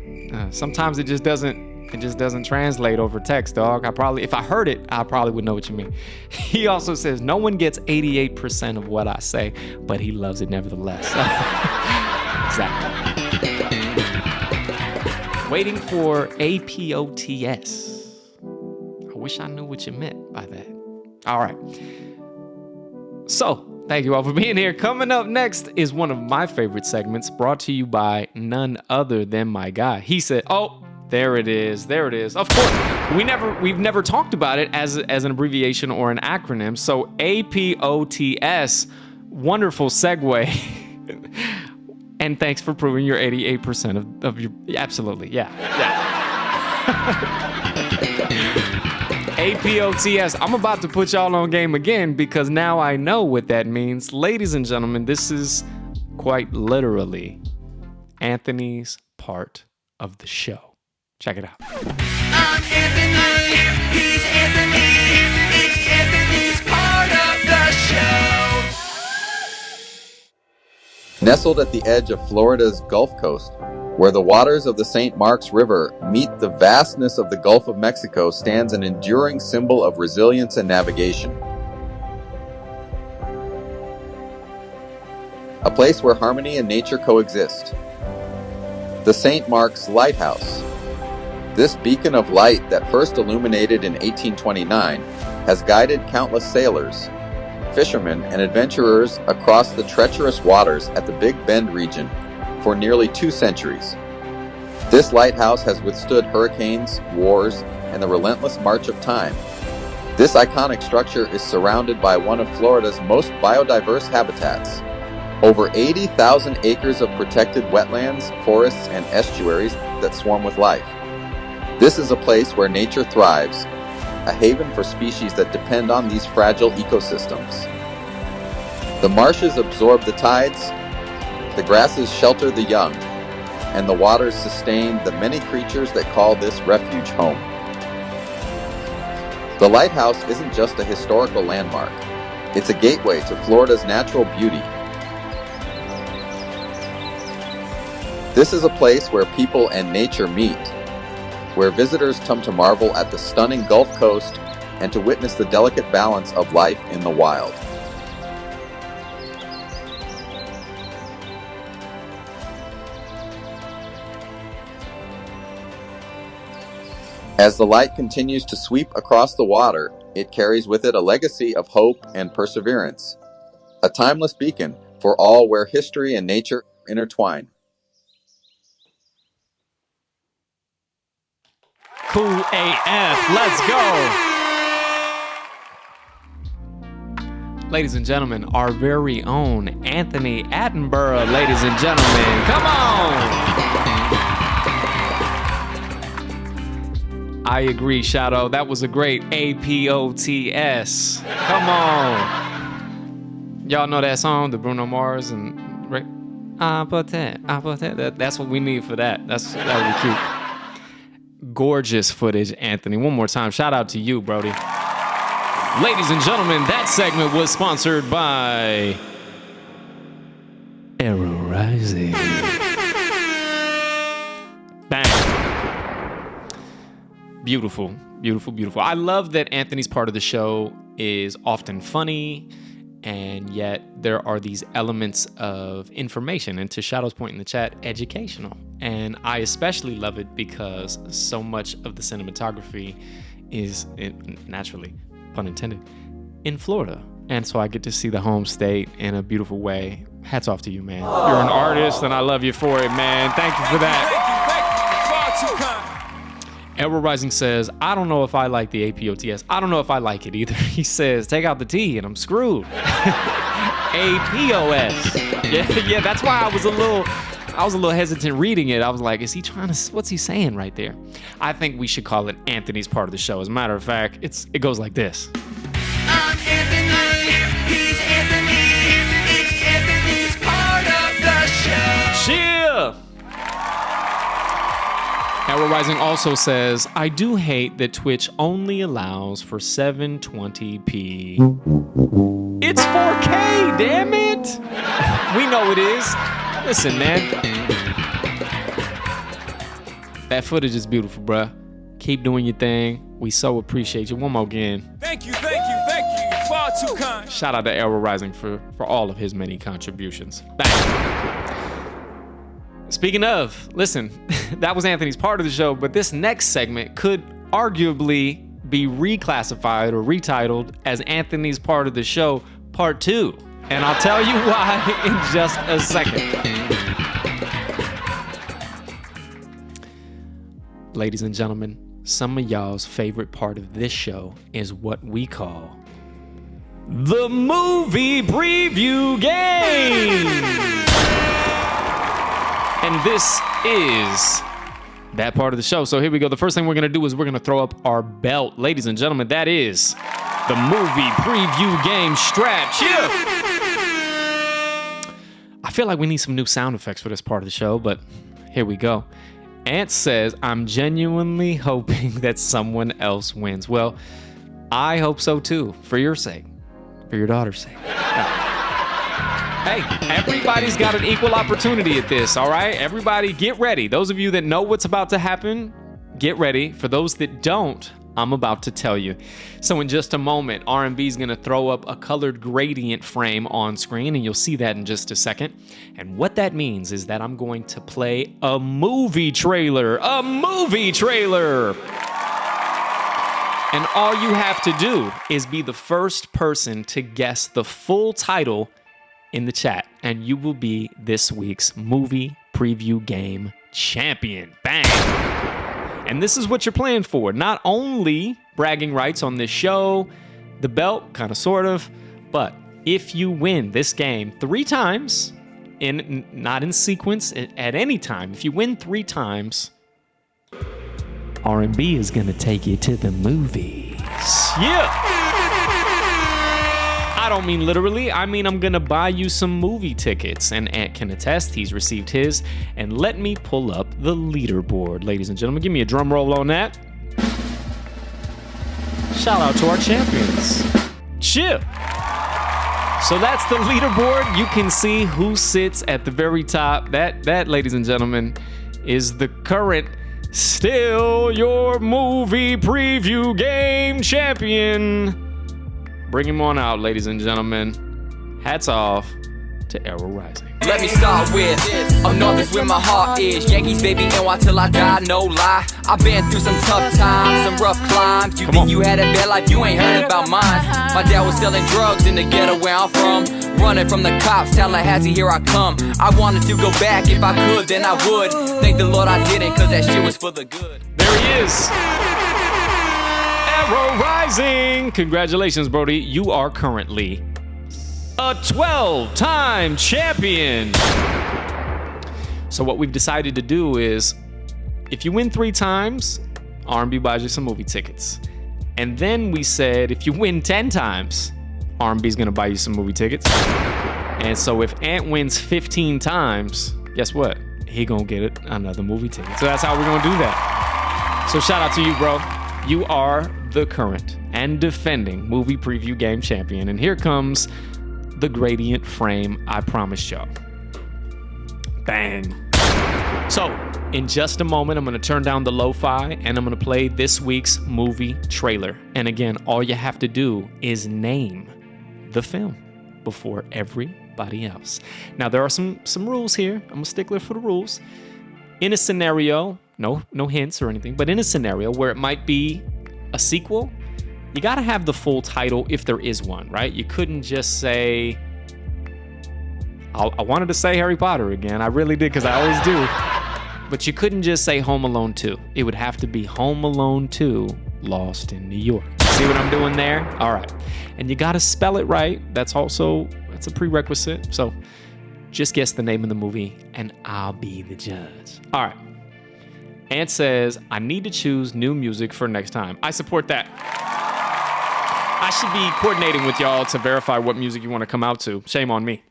Sometimes it just doesn't translate over text, dog. If I heard it, I probably would know what you mean. He also says no one gets 88% of what I say, but he loves it nevertheless. Exactly. Waiting for APOTS. I wish I knew what you meant by that. All right. So, thank you all for being here. Coming up next is one of my favorite segments, brought to you by none other than my guy. He said, oh, there it is. There it is. Of course, we've never talked about it as an abbreviation or an acronym. So APOTS, wonderful segue. And thanks for proving your 88% of your, absolutely, yeah. APOTS. I'm about to put y'all on game again because now I know what that means. Ladies and gentlemen, this is quite literally Anthony's part of the show. Check it out. I'm Anthony. He's Anthony. It's Anthony's part of the show. Nestled at the edge of Florida's Gulf Coast, where the waters of the St. Marks River meet the vastness of the Gulf of Mexico, stands an enduring symbol of resilience and navigation. A place where harmony and nature coexist. The St. Marks Lighthouse. This beacon of light that first illuminated in 1829 has guided countless sailors, fishermen, and adventurers across the treacherous waters at the Big Bend region for nearly 2 centuries. This lighthouse has withstood hurricanes, wars, and the relentless march of time. This iconic structure is surrounded by one of Florida's most biodiverse habitats. Over 80,000 acres of protected wetlands, forests, and estuaries that swarm with life. This is a place where nature thrives, a haven for species that depend on these fragile ecosystems. The marshes absorb the tides, the grasses shelter the young, and the waters sustain the many creatures that call this refuge home. The Lighthouse isn't just a historical landmark, it's a gateway to Florida's natural beauty. This is a place where people and nature meet, where visitors come to marvel at the stunning Gulf Coast and to witness the delicate balance of life in the wild. As the light continues to sweep across the water, it carries with it a legacy of hope and perseverance, a timeless beacon for all where history and nature intertwine. Cool AF, let's go! Ladies and gentlemen, our very own Anthony Attenborough, ladies and gentlemen, come on! I agree, Shadow. That was a great APOTS. Come on. Y'all know that song, the Bruno Mars and Rick? That's what we need for that. That would be cute. Gorgeous footage, Anthony. One more time. Shout out to you, Brody. Ladies and gentlemen, that segment was sponsored by AeroRising. Bang. Beautiful, beautiful, beautiful. I love that Anthony's part of the show is often funny, and yet there are these elements of information, and to Shadow's point in the chat, educational. And I especially love it because so much of the cinematography is, naturally, pun intended, in Florida. And so I get to see the home state in a beautiful way. Hats off to you, man. You're an artist, and I love you for it, man. Thank you for that. Thank you. Far too kind. AeroRising says, I don't know if I like the APOTS. I don't know if I like it either. He says, take out the T and I'm screwed. APOS. Yeah, that's why I was a little hesitant reading it. I was like, is he trying to, what's he saying right there? I think we should call it Anthony's part of the show. As a matter of fact, it goes like this. I'm Anthony, he's Anthony, it's Anthony's part of the show. Chill! AeroRising also says, I do hate that Twitch only allows for 720p. It's 4K, damn it! We know it is. Listen, man. That footage is beautiful, bruh. Keep doing your thing. We so appreciate you. One more again. Thank you. Far too kind. Shout out to AeroRising for all of his many contributions. Bang. Speaking of, listen, that was Anthony's part of the show, but this next segment could arguably be reclassified or retitled as Anthony's part of the show, part 2. And I'll tell you why in just a second. Ladies and gentlemen, some of y'all's favorite part of this show is what we call the movie preview game. And this is that part of the show. So here we go. The first thing we're going to do is we're going to throw up our belt. Ladies and gentlemen, that is the movie preview game strap. Chill. I feel like we need some new sound effects for this part of the show, but here we go. Ant says, I'm genuinely hoping that someone else wins. Well, I hope so too, for your sake, for your daughter's sake. Hey, everybody's got an equal opportunity at this, all right? Everybody get ready. Those of you that know what's about to happen, get ready. For those that don't, I'm about to tell you. So in just a moment, R&B is going to throw up a colored gradient frame on screen, and you'll see that in just a second. And what that means is that I'm going to play a movie trailer. A movie trailer! And all you have to do is be the first person to guess the full title in the chat, and you will be this week's movie preview game champion. Bang! And this is what you're playing for. Not only bragging rights on this show, the belt, kind of, sort of, but if you win this game 3 times, not in sequence, at any time, if you win 3 times, R&B is gonna take you to the movies. Yeah! I don't mean literally, I mean I'm gonna buy you some movie tickets. And Ant can attest, he's received his. And let me pull up the leaderboard, ladies and gentlemen. Give me a drum roll on that. Shout out to our champions. Chill. So that's the leaderboard. You can see who sits at the very top. That, ladies and gentlemen, is the current Still Your Movie Preview Game Champion. Bring him on out, ladies and gentlemen. Hats off to AeroRising. Let me start with, up north is where my heart is. Yankees, baby, NY till I die, no lie. I've been through some tough times, some rough climbs. You think you had a bad life, you ain't heard about mine. My dad was selling drugs in the ghetto where I'm from. Running from the cops, Tallahassee, here I come. I wanted to go back, if I could, then I would. Thank the Lord I didn't, cause that shit was for the good. There he is. AeroRising. Congratulations, Brody. You are currently a 12-time champion. So what we've decided to do is, if you win 3 times, R&B buys you some movie tickets. And then we said, if you win 10 times, R&B's gonna buy you some movie tickets. And so if Ant wins 15 times, guess what? He gonna get another movie ticket. So that's how we're gonna do that. So shout out to you, bro. You are the current and defending movie preview game champion. And here comes the gradient frame I promised y'all. Bang. So in just a moment, I'm gonna turn down the lo-fi and I'm gonna play this week's movie trailer. And again, all you have to do is name the film before everybody else. Now there are some rules here. I'm a stickler for the rules. In a scenario, no hints or anything, but in a scenario where it might be a sequel, you gotta have the full title if there is one, right? You couldn't just say, I wanted to say Harry Potter again. I really did, because I always do. But you couldn't just say Home Alone 2. It would have to be Home Alone 2, Lost in New York. See what I'm doing there? All right. And you gotta spell it right. That's a prerequisite. So just guess the name of the movie and I'll be the judge. All right. Ant says, I need to choose new music for next time. I support that. I should be coordinating with y'all to verify what music you want to come out to. Shame on me.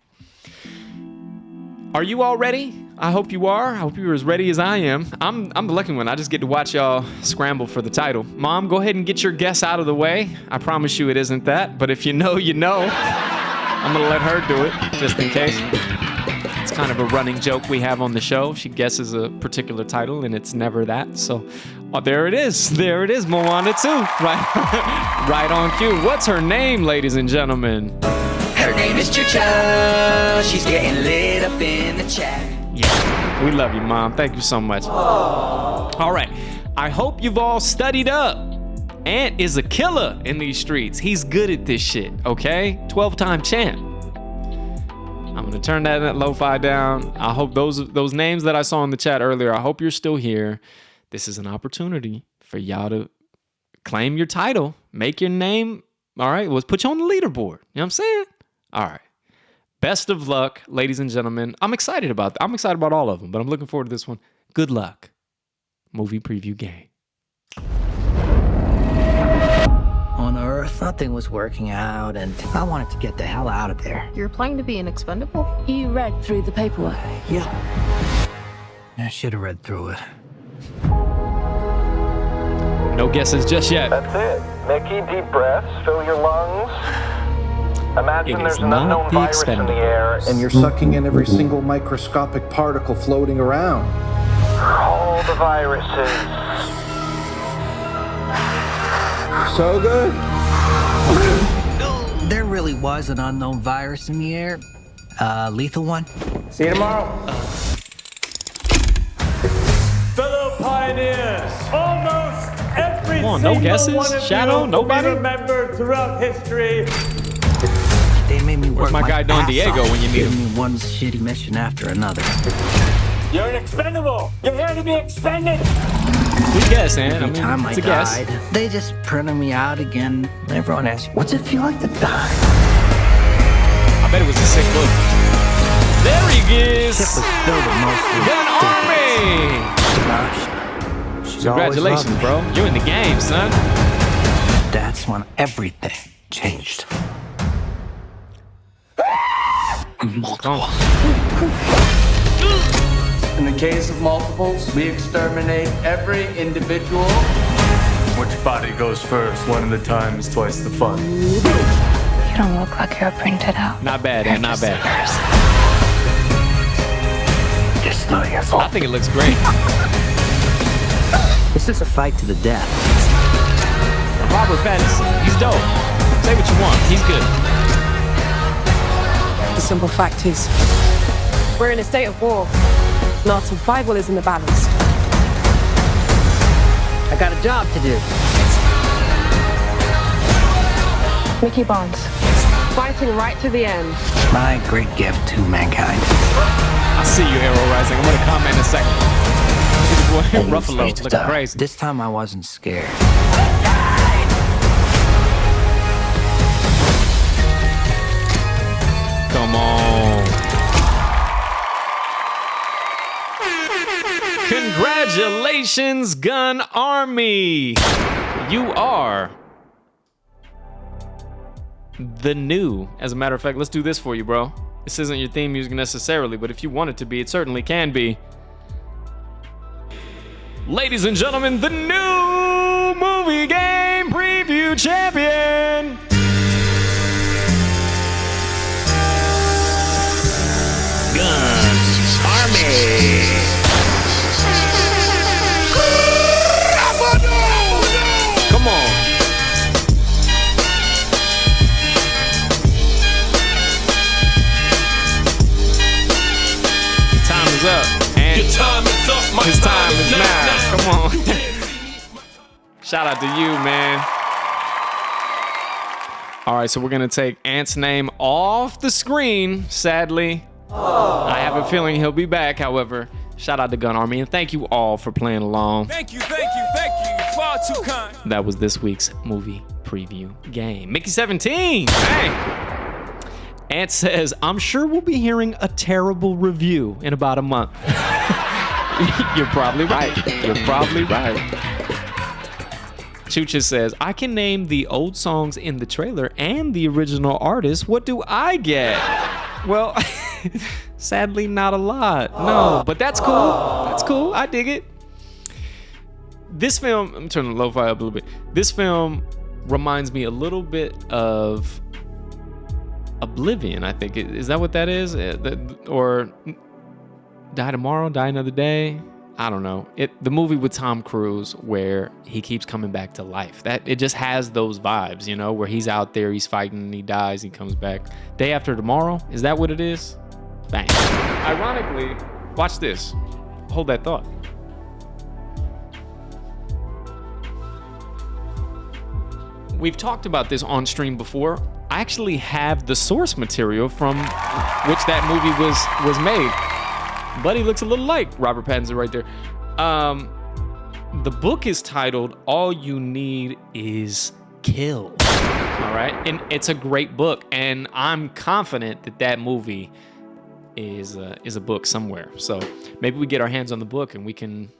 Are you all ready? I hope you are. I hope you're as ready as I am. I'm the lucky one. I just get to watch y'all scramble for the title. Mom, go ahead and get your guess out of the way. I promise you it isn't that, but if you know, you know. I'm gonna let her do it, just in case. It's kind of a running joke we have on the show. She guesses a particular title and it's never that. So, there it is. There it is, Moana 2. Right on cue. What's her name, ladies and gentlemen? Her name is Chucha. She's getting lit up in the chat. Yeah, we love you, Mom. Thank you so much. All right. I hope you've all studied up. Ant is a killer in these streets. He's good at this shit, okay? 12-time champ. I'm gonna turn that lo-fi down. I hope those names that I saw in the chat earlier, I hope you're still here. This is an opportunity for y'all to claim your title, make your name. All right, let's put you on the leaderboard. You know what I'm saying? All right. Best of luck, ladies and gentlemen. I'm excited about all of them, but I'm looking forward to this one. Good luck. Movie preview game. On Earth, nothing was working out, and I wanted to get the hell out of there. You're applying to be an expendable? You read through the paperwork? Yeah. I should have read through it. No guesses just yet. That's it. Mickey, deep breaths, fill your lungs. Imagine there's an unknown virus in the air, and you're sucking in every single microscopic particle floating around. All the viruses. So good? There really was an unknown virus in the air. Lethal one. See you tomorrow. Fellow pioneers, almost every Come on, no guesses? one of Shadow? you Nobody? will be remembered throughout history. They made me work Where's my guy Don ass Diego off, when you need giving him? me one shitty mission after another. You're an expendable. You're here to be expended. Good guess, Ant. Every time it's I a guess. died, they just printed me out again. Everyone asks, what's it feel like to die? I bet it was a sick book. There he is. Ship was filled with mostly One army. Nasha. She Congratulations, bro. You're in the game, son. That's when everything changed. Multiple. In the case of multiples, we exterminate every individual. Which body goes first? One at a time is twice the fun. You don't look like you're printed out. Not bad, and not bad. It's not your fault. I think it looks great. This is a fight to the death. Robert Pattinson, he's dope. Say what you want, he's good. The simple fact is, we're in a state of war. And our survival is in the balance. I got a job to do. Mickey Barnes, fighting right to the end. My great gift to mankind. I see you, AeroRising. I'm gonna comment in a second. Boy, Ruffalo looking crazy. This time I wasn't scared. Come on. Congratulations, Gun Army. You are the new. As a matter of fact, let's do this for you, bro. This isn't your theme music necessarily, but if you want it to be, it certainly can be. Ladies and gentlemen, the new movie game preview champion. Gun Army. Come on. Time is up. And your time is up, my his time is now. Come on. Shout out to you, man. All right, so we're going to take Ant's name off the screen, sadly. I have a feeling he'll be back, however. Shout out to Gun Army, and thank you all for playing along. Thank you, thank you, thank you. Far too kind. That was this week's movie preview game. Mickey17, hey! Ant says, I'm sure we'll be hearing a terrible review in about a month. You're probably right. You're probably right. Chucha says, I can name the old songs in the trailer and the original artist. What do I get? Well, sadly, not a lot. No, but that's cool. That's cool. I dig it. This film, I'm turning the lo-fi up a little bit. This film reminds me a little bit of Oblivion, I think. Is that what that is? Or Die Tomorrow, Die Another Day? I don't know. The movie with Tom Cruise where he keeps coming back to life. It just has those vibes, you know, where he's out there, he's fighting, he dies, he comes back. Day After Tomorrow, is that what it is? Bang. Ironically, watch this. Hold that thought. We've talked about this on stream before. I actually have the source material from which that movie was made. Buddy looks a little like Robert Pattinson right there. The book is titled All You Need Is Kill. All right, and it's a great book, and I'm confident that movie is a book somewhere. So maybe we get our hands on the book and we can.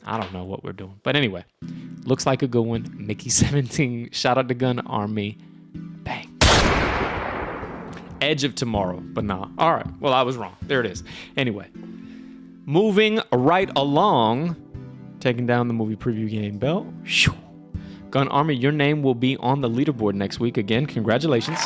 I don't know what we're doing, but anyway, looks like a good one. Mickey17, shout out to Gun Army. Bang. Edge of Tomorrow, but nah. All right, well, I was wrong. There it is. Anyway, moving right along, taking down the movie preview game bell. Gun Army, your name will be on the leaderboard next week. Again, congratulations.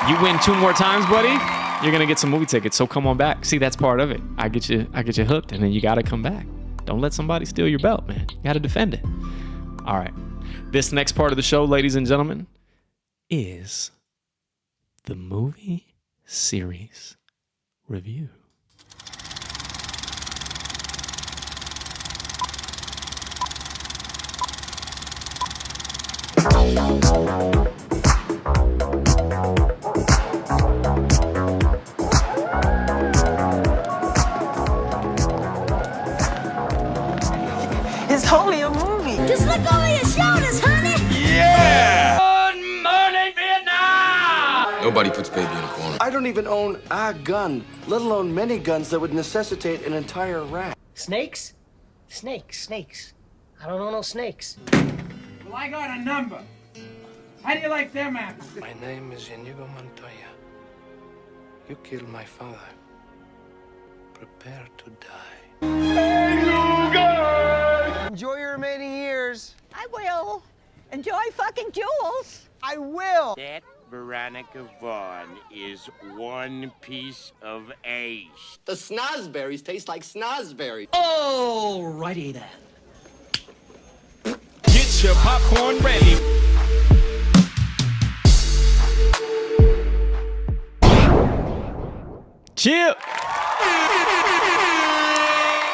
You win 2 more times, buddy. You're gonna get some movie tickets, so come on back. See, that's part of it. I get you hooked, and then you gotta come back. Don't let somebody steal your belt, man. You gotta defend it. All right. This next part of the show, ladies and gentlemen, is the movie series review. It's only a movie. Just look over your shoulders, honey. Yeah! Good morning, Vietnam! Nobody puts baby in a corner. I don't even own a gun, let alone many guns that would necessitate an entire rack. Snakes? Snakes. I don't know no snakes. Well, I got a number. How do you like them apples? My name is Inigo Montoya. You killed my father. Prepare to die. Hey, you guys! Enjoy your remaining years. I will. Enjoy fucking jewels. I will. That Veronica Vaughn is one piece of ace. The snozberries taste like snozberries. Alrighty then. Get your popcorn ready. Chill.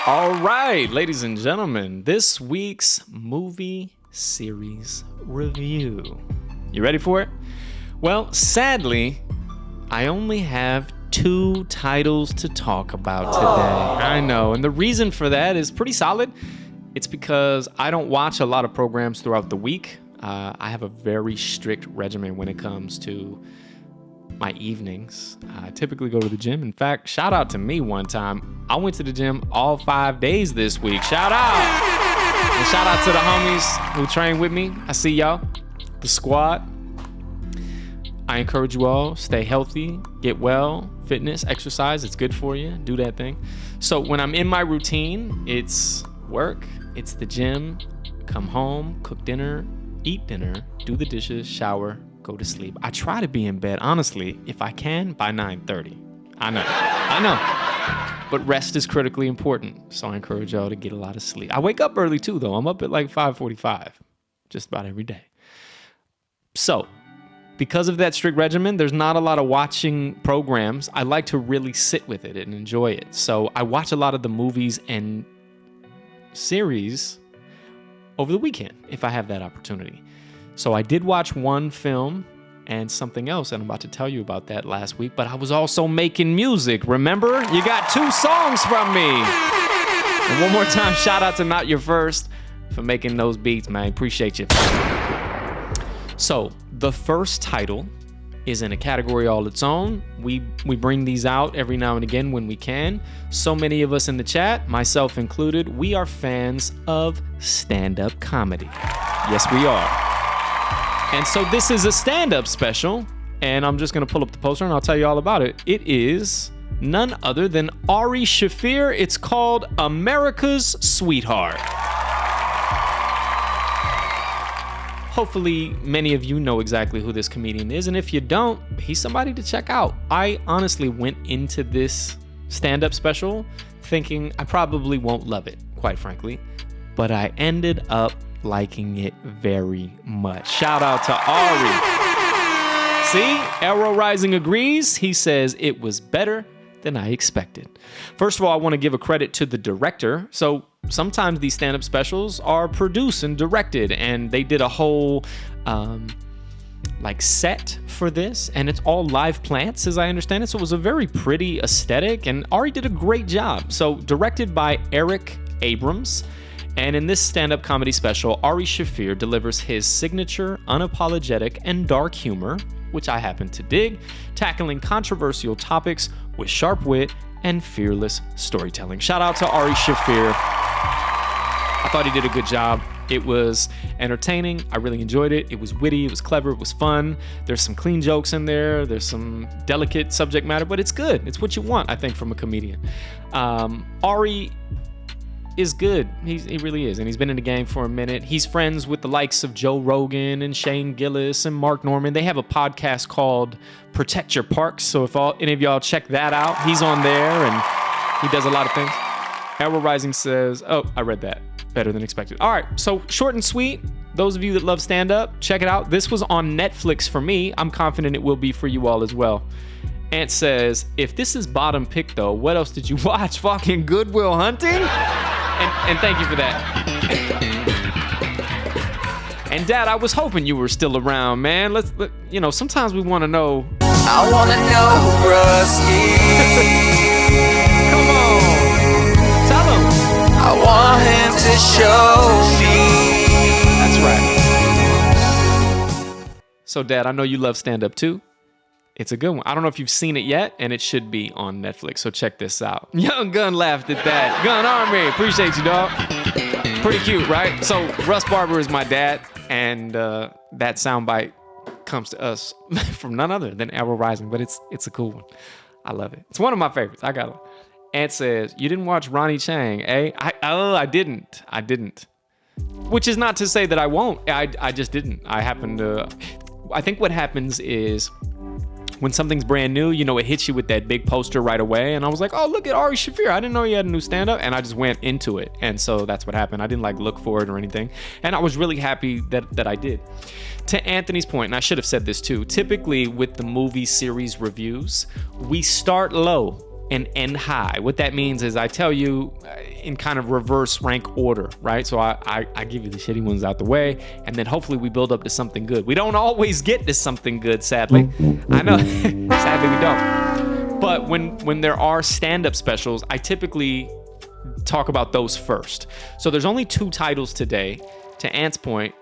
All right, ladies and gentlemen, this week's movie series review. You ready for it? Well, sadly, I only have 2 titles to talk about today. I know, and the reason for that is pretty solid. It's because I don't watch a lot of programs throughout the week. I have a very strict regimen when it comes to my evenings. I typically go to the gym. In fact, shout out to me one time. I went to the gym all 5 days this week. Shout out! And shout out to the homies who train with me. I see y'all, the squad. I encourage you all, stay healthy, get well, fitness, exercise, it's good for you, do that thing. So when I'm in my routine, it's work, it's the gym, come home, cook dinner, eat dinner, do the dishes, shower, go to sleep. I try to be in bed, honestly, if I can, by 9:30. I know. But rest is critically important, so I encourage y'all to get a lot of sleep. I wake up early too, though. I'm up at like 5:45, just about every day. So, because of that strict regimen, there's not a lot of watching programs. I like to really sit with it and enjoy it. So I watch a lot of the movies and series over the weekend, if I have that opportunity. So I did watch one film and something else, and I'm about to tell you about that last week, but I was also making music, remember? You got 2 songs from me. And one more time, shout out to Not Your First for making those beats, man. Appreciate you. So the first title is in a category all its own. We bring these out every now and again when we can. So many of us in the chat, myself included, we are fans of stand-up comedy. Yes, we are. And so this is a stand-up special, and I'm just gonna pull up the poster and I'll tell you all about it. It is none other than Ari Shaffir. It's called America's Sweetheart. Hopefully, many of you know exactly who this comedian is, and if you don't, he's somebody to check out. I honestly went into this stand-up special thinking I probably won't love it, quite frankly, but I ended up liking it very much. Shout out to Ari. See, AeroRising agrees. He says it was better than I expected. First of all, I want to give a credit to the director. So sometimes these stand-up specials are produced and directed, and they did a whole set for this, and it's all live plants as I understand it. So it was a very pretty aesthetic, and Ari did a great job. So directed by Eric Abrams, and in this stand-up comedy special, Ari Shaffir delivers his signature, unapologetic, and dark humor, which I happen to dig, tackling controversial topics with sharp wit and fearless storytelling. Shout out to Ari Shaffir. I thought he did a good job. It was entertaining. I really enjoyed it. It was witty. It was clever. It was fun. There's some clean jokes in there. There's some delicate subject matter, but it's good. It's what you want, I think, from a comedian. Ari is good. He really is, and he's been in the game for a minute. He's friends with the likes of Joe Rogan and Shane Gillis and Mark Norman. They have a podcast called Protect Your Parks, so if any of y'all check that out, he's on there, and he does a lot of things. AeroRising says, oh, I read that. Better than expected. All right, so short and sweet. Those of you that love stand-up, check it out. This was on Netflix for me. I'm confident it will be for you all as well. Ant says, if this is bottom pick, though, what else did you watch? Fucking Good Will Hunting? And thank you for that. And Dad, I was hoping you were still around, man. Sometimes we want to know. I want to know, Rusty. Come on. Tell him. I want him to show me. That's right. So, Dad, I know you love stand-up too. It's a good one. I don't know if you've seen it yet, and it should be on Netflix, so check this out. Young Gun laughed at that. Gun Army, appreciate you, dog. Pretty cute, right? So Russ Barber is my dad, and that soundbite comes to us from none other than AeroRising, but it's a cool one. I love it. It's one of my favorites. I got it. Ant says, you didn't watch Ronnie Chang, eh? I didn't. Which is not to say that I won't. I just didn't. I think what happens is when something's brand new, you know, it hits you with that big poster right away. And I was like, oh, look at Ari Shaffir. I didn't know he had a new stand-up. And I just went into it. And so that's what happened. I didn't like look for it or anything. And I was really happy that I did. To Anthony's point, and I should have said this too, typically with the movie series reviews, we start low and end high. What that means is I tell you in kind of reverse rank order, right? So I give you the shitty ones out the way, and then hopefully we build up to something good. We don't always get to something good, sadly. I know, sadly we don't. But when there are stand-up specials, I typically talk about those first. So there's only 2 titles today. To Ant's point,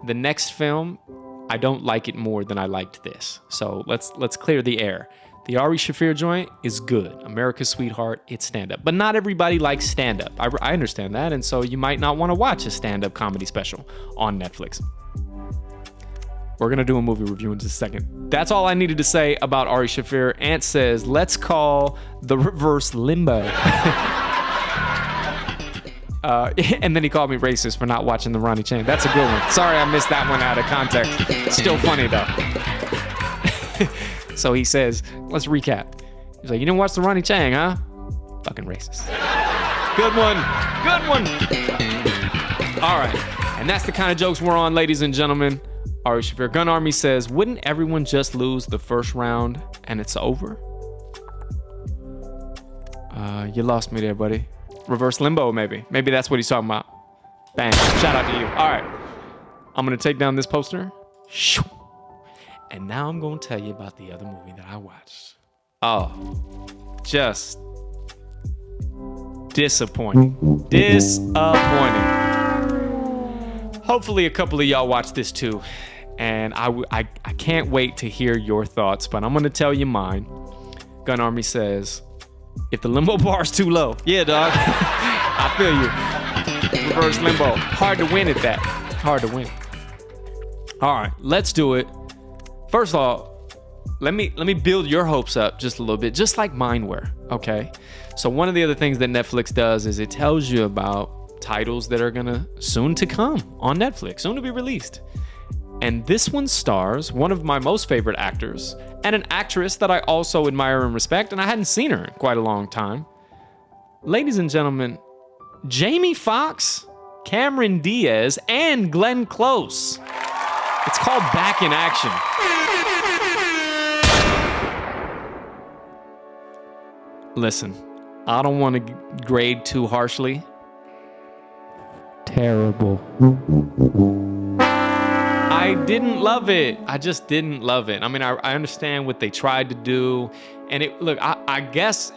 the next film, I don't like it more than I liked this. So let's clear the air. The Ari Shaffir joint is good. America's Sweetheart, it's stand-up. But not everybody likes stand-up. I understand that, and so you might not want to watch a stand-up comedy special on Netflix. We're going to do a movie review in just a second. That's all I needed to say about Ari Shaffir. Ant says, let's call the reverse limbo. And then he called me racist for not watching the Ronnie Chang. That's a good one. Sorry I missed that one out of context. Still funny, though. So he says, let's recap. He's like, you didn't watch the Ronnie Chang, huh? Fucking racist. Good one. Good one. All right. And that's the kind of jokes we're on, ladies and gentlemen. Ari Shaffir Gun Army says, wouldn't everyone just lose the first round and it's over? You lost me there, buddy. Reverse limbo, maybe. Maybe that's what he's talking about. Bang. Shout out to you. All right. I'm going to take down this poster. Shoo. And now I'm going to tell you about the other movie that I watched. Oh, just disappointing. Disappointing. Hopefully a couple of y'all watch this too. And I can't wait to hear your thoughts, but I'm going to tell you mine. Gun Army says, if the limbo bar is too low. Yeah, dog. I feel you. Reverse limbo. Hard to win at that. Hard to win. All right, let's do it. First of all, let me build your hopes up just a little bit, just like mine were, okay? So one of the other things that Netflix does is it tells you about titles that are gonna soon to come on Netflix, soon to be released. And this one stars one of my most favorite actors and an actress that I also admire and respect, and I hadn't seen her in quite a long time. Ladies and gentlemen, Jamie Foxx, Cameron Diaz, and Glenn Close. It's called Back in Action. Listen, I don't want to grade too harshly. Terrible. I didn't love it. I just didn't love it. I mean, I understand what they tried to do, and I guess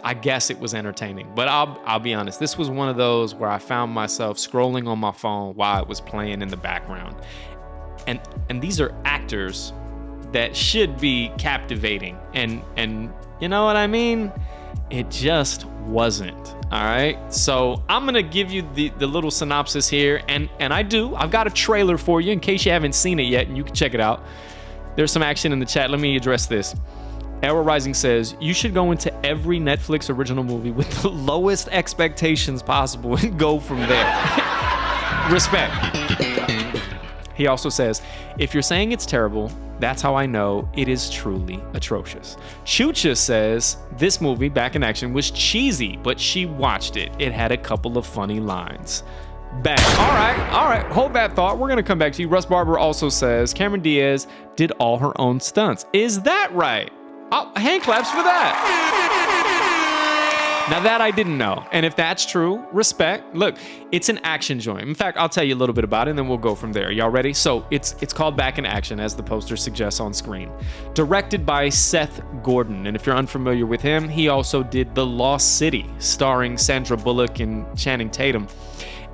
it was entertaining. But I'll be honest. This was one of those where I found myself scrolling on my phone while it was playing in the background. And these are actors that should be captivating. And you know what I mean? It just wasn't. All right. So I'm going to give you the little synopsis here. And I've got a trailer for you in case you haven't seen it yet, and you can check it out. There's some action in the chat. Let me address this. AeroRising says, you should go into every Netflix original movie with the lowest expectations possible and go from there. Respect. He also says, if you're saying it's terrible, that's how I know it is truly atrocious. Chucha says, this movie, Back in Action, was cheesy, but she watched it. It had a couple of funny lines. Bang. All right. Hold that thought. We're going to come back to you. Russ Barber also says, Cameron Diaz did all her own stunts. Is that right? Oh, hand claps for that. Now that I didn't know. And if that's true, respect. Look, it's an action joint. In fact, I'll tell you a little bit about it and then we'll go from there. Y'all ready? So it's called Back in Action, as the poster suggests on screen. Directed by Seth Gordon. And if you're unfamiliar with him, he also did The Lost City, starring Sandra Bullock and Channing Tatum.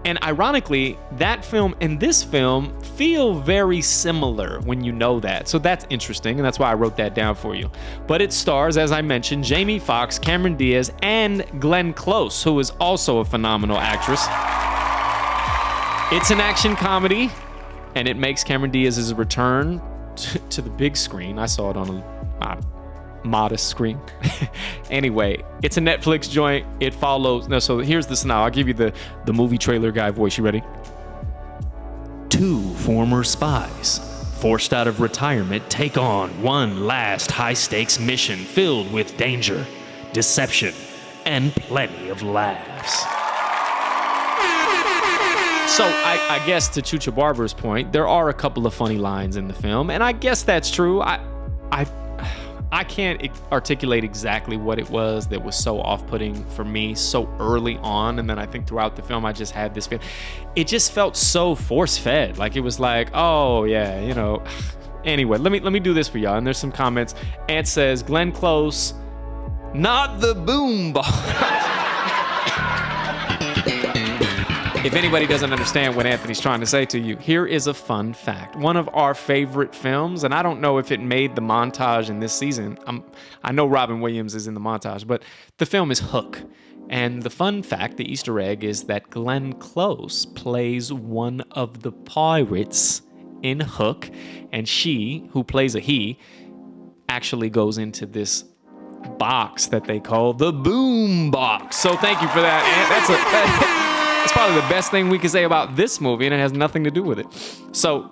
And ironically, that film and this film feel very similar when you know that. So that's interesting, and that's why I wrote that down for you. But it stars, as I mentioned, Jamie Foxx, Cameron Diaz, and Glenn Close, who is also a phenomenal actress. It's an action comedy, and it makes Cameron Diaz's return to the big screen. I saw it on a modest screen. Anyway, it's a Netflix joint. It follows. No, so here's this now. I'll give you the movie trailer guy voice. You ready? 2 former spies, forced out of retirement, take on one last high-stakes mission filled with danger, deception, and plenty of laughs. So I guess to Chucha Barber's point, there are a couple of funny lines in the film, and I guess that's true. I can't articulate exactly what it was that was so off-putting for me so early on, and then I think throughout the film I just had this feeling. It just felt so force-fed. Like it was like, oh yeah, you know. Anyway, let me do this for y'all. And there's some comments. Ant says, Glenn Close, not the boom box. If anybody doesn't understand what Anthony's trying to say to you, here is a fun fact. One of our favorite films, and I don't know if it made the montage in this season. I know Robin Williams is in the montage, but the film is Hook. And the fun fact, the Easter egg, is that Glenn Close plays one of the pirates in Hook, and she, who plays a he, actually goes into this box that they call the boom box. So thank you for that. That's probably the best thing we can say about this movie, and it has nothing to do with it. So,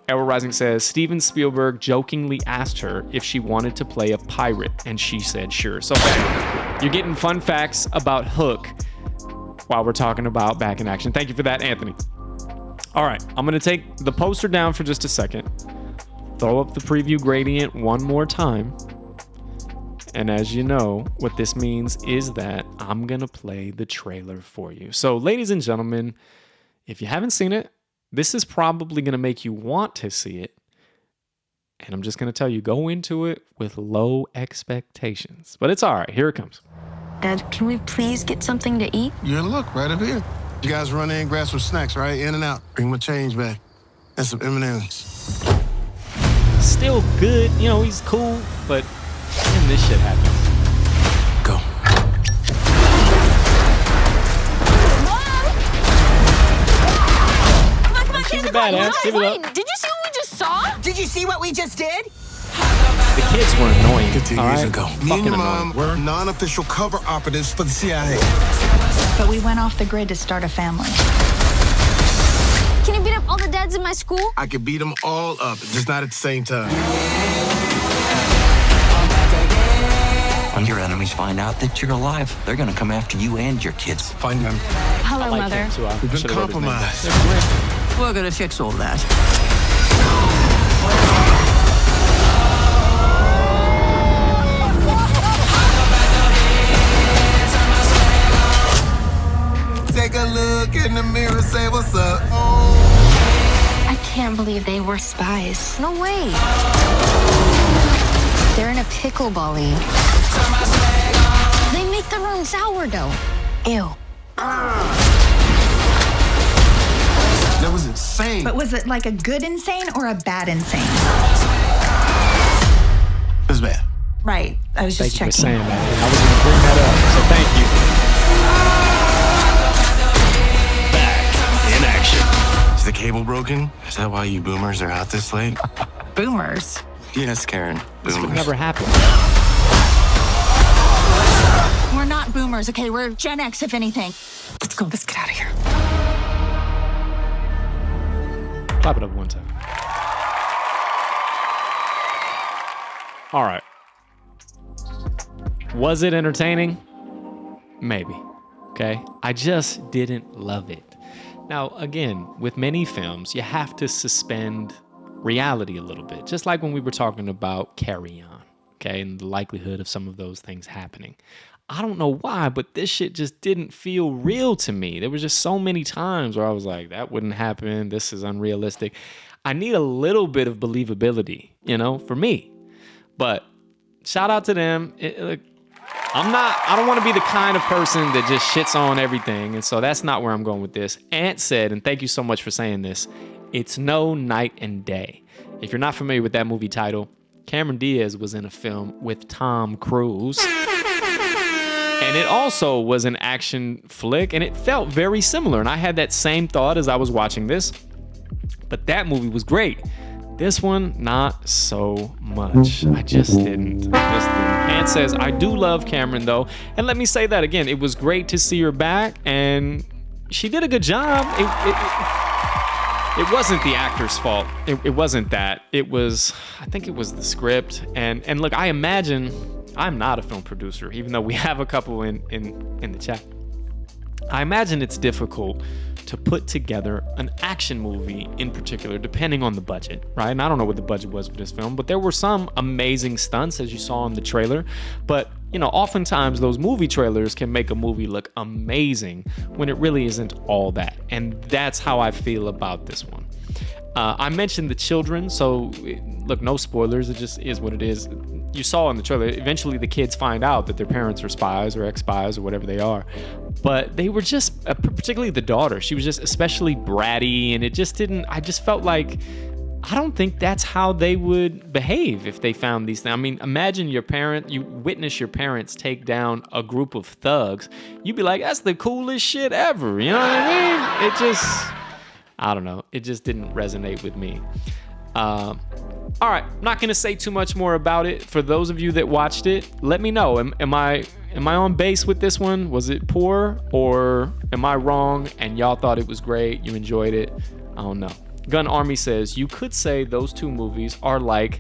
AeroRising says, Steven Spielberg jokingly asked her if she wanted to play a pirate, and she said sure. So, you're getting fun facts about Hook while we're talking about Back in Action. Thank you for that, Anthony. All right, I'm going to take the poster down for just a second, throw up the preview gradient one more time. And as you know, what this means is that I'm going to play the trailer for you. So, ladies and gentlemen, if you haven't seen it, this is probably going to make you want to see it. And I'm just going to tell you, go into it with low expectations. But it's all right. Here it comes. Dad, can we please get something to eat? Yeah, look, right up here. You guys run in, grab some snacks, right? In and out. Bring my change back. And some M&Ms. Still good. You know, he's cool, but... And this shit happens. Go. Mom! She's a badass. Give it up. Did you see what we just saw? Did you see what we just did? The kids were annoying. 15 years ago. Me and your annoying. mom were non-official cover operatives for the CIA. But we went off the grid to start a family. Can you beat up all the dads in my school? I could beat them all up, just not at the same time. When your enemies find out that you're alive, they're gonna come after you and your kids. Find them. Hello, Mother. We've been compromised. We're gonna fix all that. Take a look in the mirror, say what's up. I can't believe they were spies. No way. They're in a pickleball league. They make their own sourdough. Ew. That was insane. But was it like a good insane or a bad insane? It was bad. Right. I was just Thank you for checking. saying that. I was going to bring that up, so thank you. Back in action. Is the cable broken? Is that why you boomers are out this late? Boomers. Yes, Karen. This would Boomers. never happen. We're not boomers, okay? We're Gen X, if anything. Let's go. Let's get out of here. Clap it up one time. All right. Was it entertaining? Maybe. Okay. I just didn't love it. Now, again, with many films, you have to suspend reality a little bit, just like when we were talking about Carry On, okay, and the likelihood of some of those things happening. I don't know why, but this shit just didn't feel real to me. There was just so many times where I was like, that wouldn't happen. This is unrealistic. I need a little bit of believability, you know, for me. But shout out to them. I don't want to be the kind of person that just shits on everything. And so that's not where I'm going with this. Ant said, and thank you so much for saying this, it's no Night and Day. If you're not familiar with that movie title, Cameron Diaz was in a film with Tom Cruise. and it also was an action flick, and it felt very similar. And I had that same thought as I was watching this, but that movie was great. This one, not so much. I just didn't. Ant says, I do love Cameron though. And let me say that again. It was great to see her back, and she did a good job. It wasn't the actor's fault. It wasn't that. I think it was the script. And look, I imagine, I'm not a film producer, even though we have a couple in the chat. I imagine it's difficult to put together an action movie in particular, depending on the budget, right? And I don't know what the budget was for this film, but there were some amazing stunts, as you saw in the trailer. But, oftentimes those movie trailers can make a movie look amazing when it really isn't all that. And that's how I feel about this one. I mentioned the children, so look, no spoilers, it just is what it is. You saw in the trailer, eventually the kids find out that their parents are spies or ex-spies or whatever they are. But they were just, particularly the daughter, she was just especially bratty, and I just felt like, I don't think that's how they would behave if they found these things. I mean, imagine you witness your parents take down a group of thugs. You'd be like, that's the coolest shit ever. You know what I mean? I don't know. It just didn't resonate with me. All right, I'm not gonna say too much more about it. For those of you that watched it, let me know. Am I on base with this one? Was it poor, or am I wrong and y'all thought it was great? You enjoyed it? I don't know. Gun Army says, you could say those two movies are like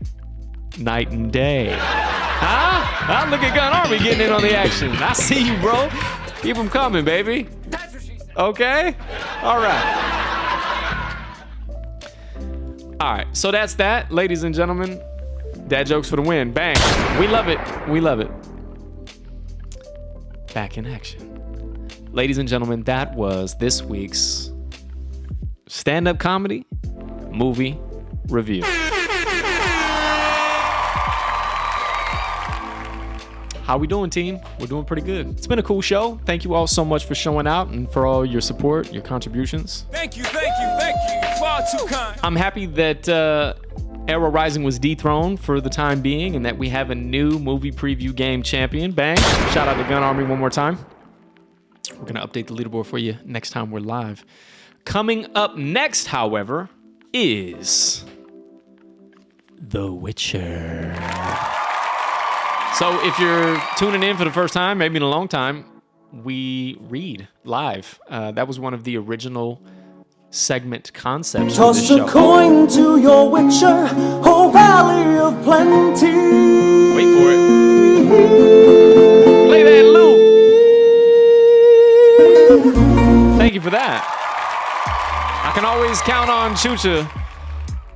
night and day. Huh? Look at Gun Army getting in on the action. I see you, bro. Keep them coming, baby. That's what she said. Okay? All right. All right, so that's that, ladies and gentlemen. Dad jokes for the win. Bang. We love it. We love it. Back in action. Ladies and gentlemen, that was this week's stand-up comedy movie review. How we doing, team? We're doing pretty good. It's been a cool show. Thank you all so much for showing out and for all your support, your contributions. Thank you. Far too kind. I'm happy that AeroRising was dethroned for the time being, and that we have a new movie preview game champion. Bang. Shout out to Gun Army one more time. We're going to update the leaderboard for you next time we're live. Coming up next, however, is The Witcher. So if you're tuning in for the first time, maybe in a long time, we read live. That was one of the original segment concepts for this show. Toss a coin to your Witcher, oh valley of plenty. Wait for it. Play that loop. Thank you for that. I can always count on Chucha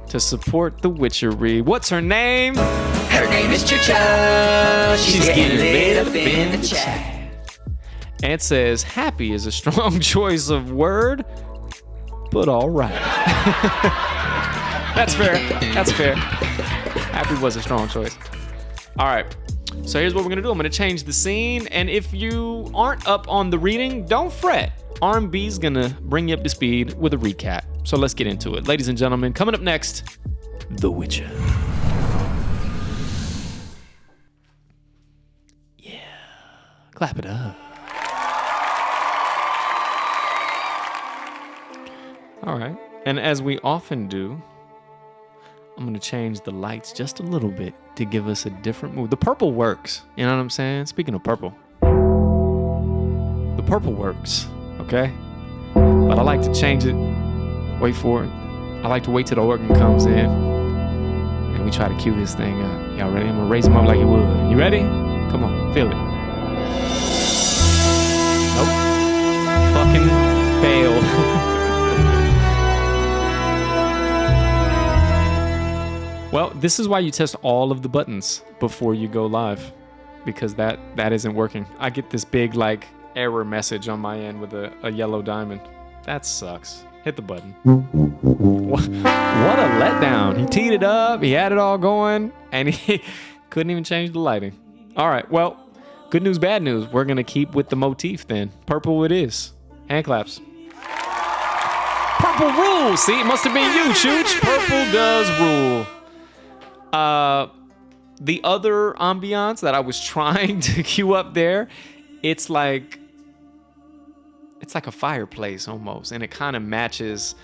to support the witchery. What's her name? Her name is Chucha. She's getting lit up in the chat. Ant says, happy is a strong choice of word, but all right. That's fair. Happy was a strong choice. All right. So here's what we're going to do. I'm going to change the scene. And if you aren't up on the reading, don't fret. R&B's going to bring you up to speed with a recap. So let's get into it. Ladies and gentlemen, coming up next, The Witcher. Yeah. Clap it up. All right, and as we often do, I'm gonna change the lights just a little bit to give us a different mood. The purple works, you know what I'm saying? Speaking of purple, the purple works, okay? But I like to change it, wait for it. I like to wait till the organ comes in, and we try to cue this thing up. Y'all ready? I'm gonna raise him up like it would. You ready? Come on, feel it. Nope. Fucking failed. Well, this is why you test all of the buttons before you go live, because that isn't working. I get this big error message on my end with a yellow diamond. That sucks. Hit the button. What a letdown. He teed it up, he had it all going, and he couldn't even change the lighting. All right, well, good news, bad news. We're gonna keep with the motif then. Purple it is. Hand claps. Purple rules. See, it must have been you, Chooch. Purple does rule. The other ambiance that I was trying to cue up there It's like a fireplace almost, and it kind of matches.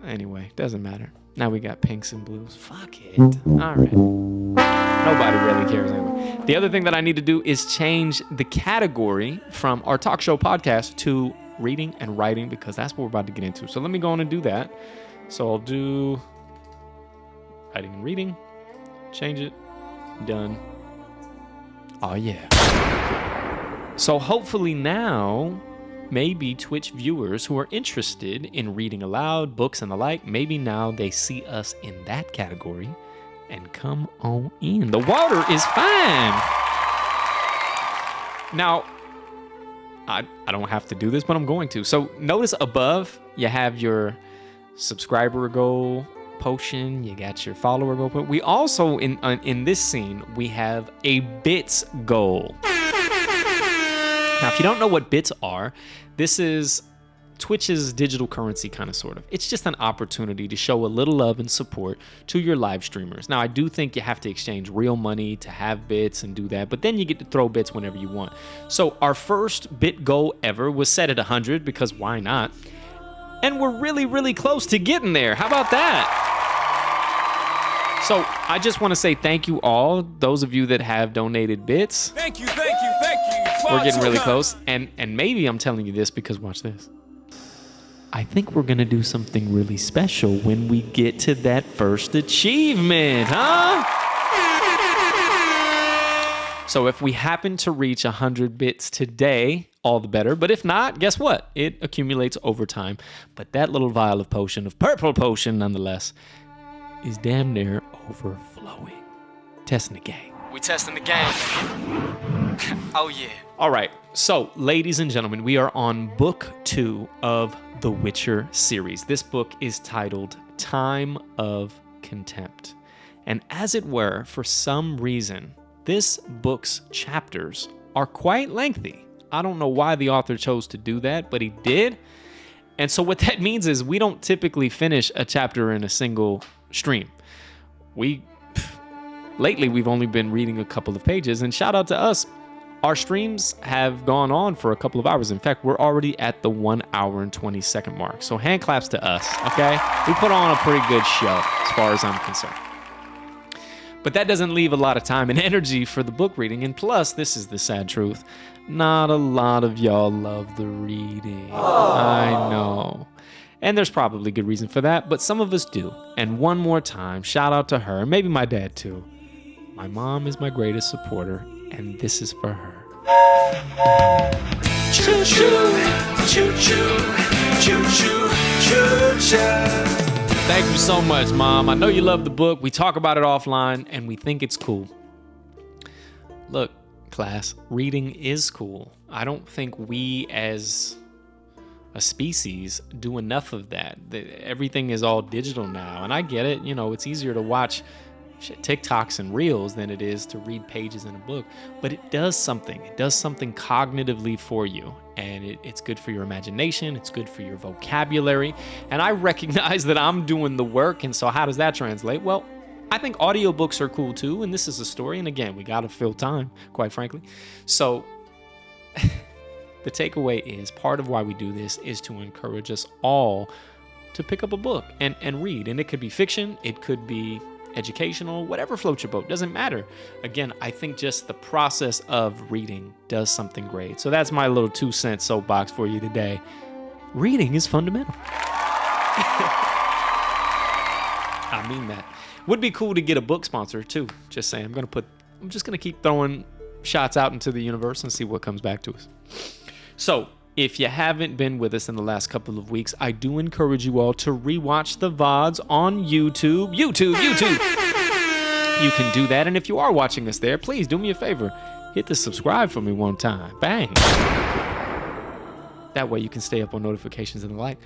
Anyway, doesn't matter. Now we got pinks and blues. Fuck it. All right. Nobody really cares anyway. The other thing that I need to do is change the category from our talk show podcast to reading and writing, because that's what we're about to get into. So let me go on and do that. So I'll do writing and reading. Change it. Done. Oh, yeah. So hopefully now, maybe Twitch viewers who are interested in reading aloud, books and the like, maybe now they see us in that category and come on in. The water is fine. Now, I don't have to do this, but I'm going to. So notice above, you have your subscriber goal potion, you got your follower goal. We also, in this scene, we have a bits goal. Now, if you don't know what bits are, this is Twitch's digital currency, kind of, sort of. It's just an opportunity to show a little love and support to your live streamers. Now, I do think you have to exchange real money to have bits and do that, but then you get to throw bits whenever you want. So our first bit goal ever was set at 100, because why not? And we're really, really close to getting there. How about that? So I just want to say thank you all, those of you that have donated bits. Thank you, thank you, thank you. We're getting really close. And maybe I'm telling you this because watch this. I think we're going to do something really special when we get to that first achievement, huh? So if we happen to reach 100 bits today, all the better. But if not, guess what? It accumulates over time. But that little vial of potion, of purple potion nonetheless, is damn near overflowing. Testing the game. We testing the game. Oh, yeah. All right. So, ladies and gentlemen, we are on book 2 of the Witcher series. This book is titled Time of Contempt. And as it were, for some reason, this book's chapters are quite lengthy. I don't know why the author chose to do that, but he did. And so what that means is we don't typically finish a chapter in a single stream. Lately, we've only been reading a couple of pages, and shout out to us. Our streams have gone on for a couple of hours. In fact, we're already at the 1 hour and 20 second mark. So hand claps to us, okay? We put on a pretty good show as far as I'm concerned. But that doesn't leave a lot of time and energy for the book reading. And plus, this is the sad truth, not a lot of y'all love the reading. I know. And there's probably good reason for that, but some of us do. And one more time, shout out to her, maybe my dad too. My mom is my greatest supporter, and this is for her. Choo-choo, choo-choo, choo-choo, choo-choo. Thank you so much, Mom. I know you love the book. We talk about it offline, and we think it's cool. Look, class, reading is cool. I don't think we as a species do enough of that. Everything is all digital now, and I get it. You know, it's easier to watch TikToks and Reels than it is to read pages in a book, but it does something. It does something cognitively for you, and it's good for your imagination. It's good for your vocabulary, and I recognize that I'm doing the work, and so how does that translate? Well, I think audiobooks are cool too, and this is a story, and again, we gotta fill time, quite frankly. So the takeaway is part of why we do this is to encourage us all to pick up a book and read, and it could be fiction, it could be educational, whatever floats your boat, doesn't matter. Again, I think just the process of reading does something great. So that's my little 2-cent soapbox for you today. Reading is fundamental. I mean that. Would be cool to get a book sponsor too. Just saying, I'm just gonna keep throwing shots out into the universe and see what comes back to us. So, if you haven't been with us in the last couple of weeks, I do encourage you all to rewatch the VODs on YouTube. YouTube! You can do that, and if you are watching us there, please do me a favor. Hit the subscribe for me one time. Bang! That way you can stay up on notifications and the like.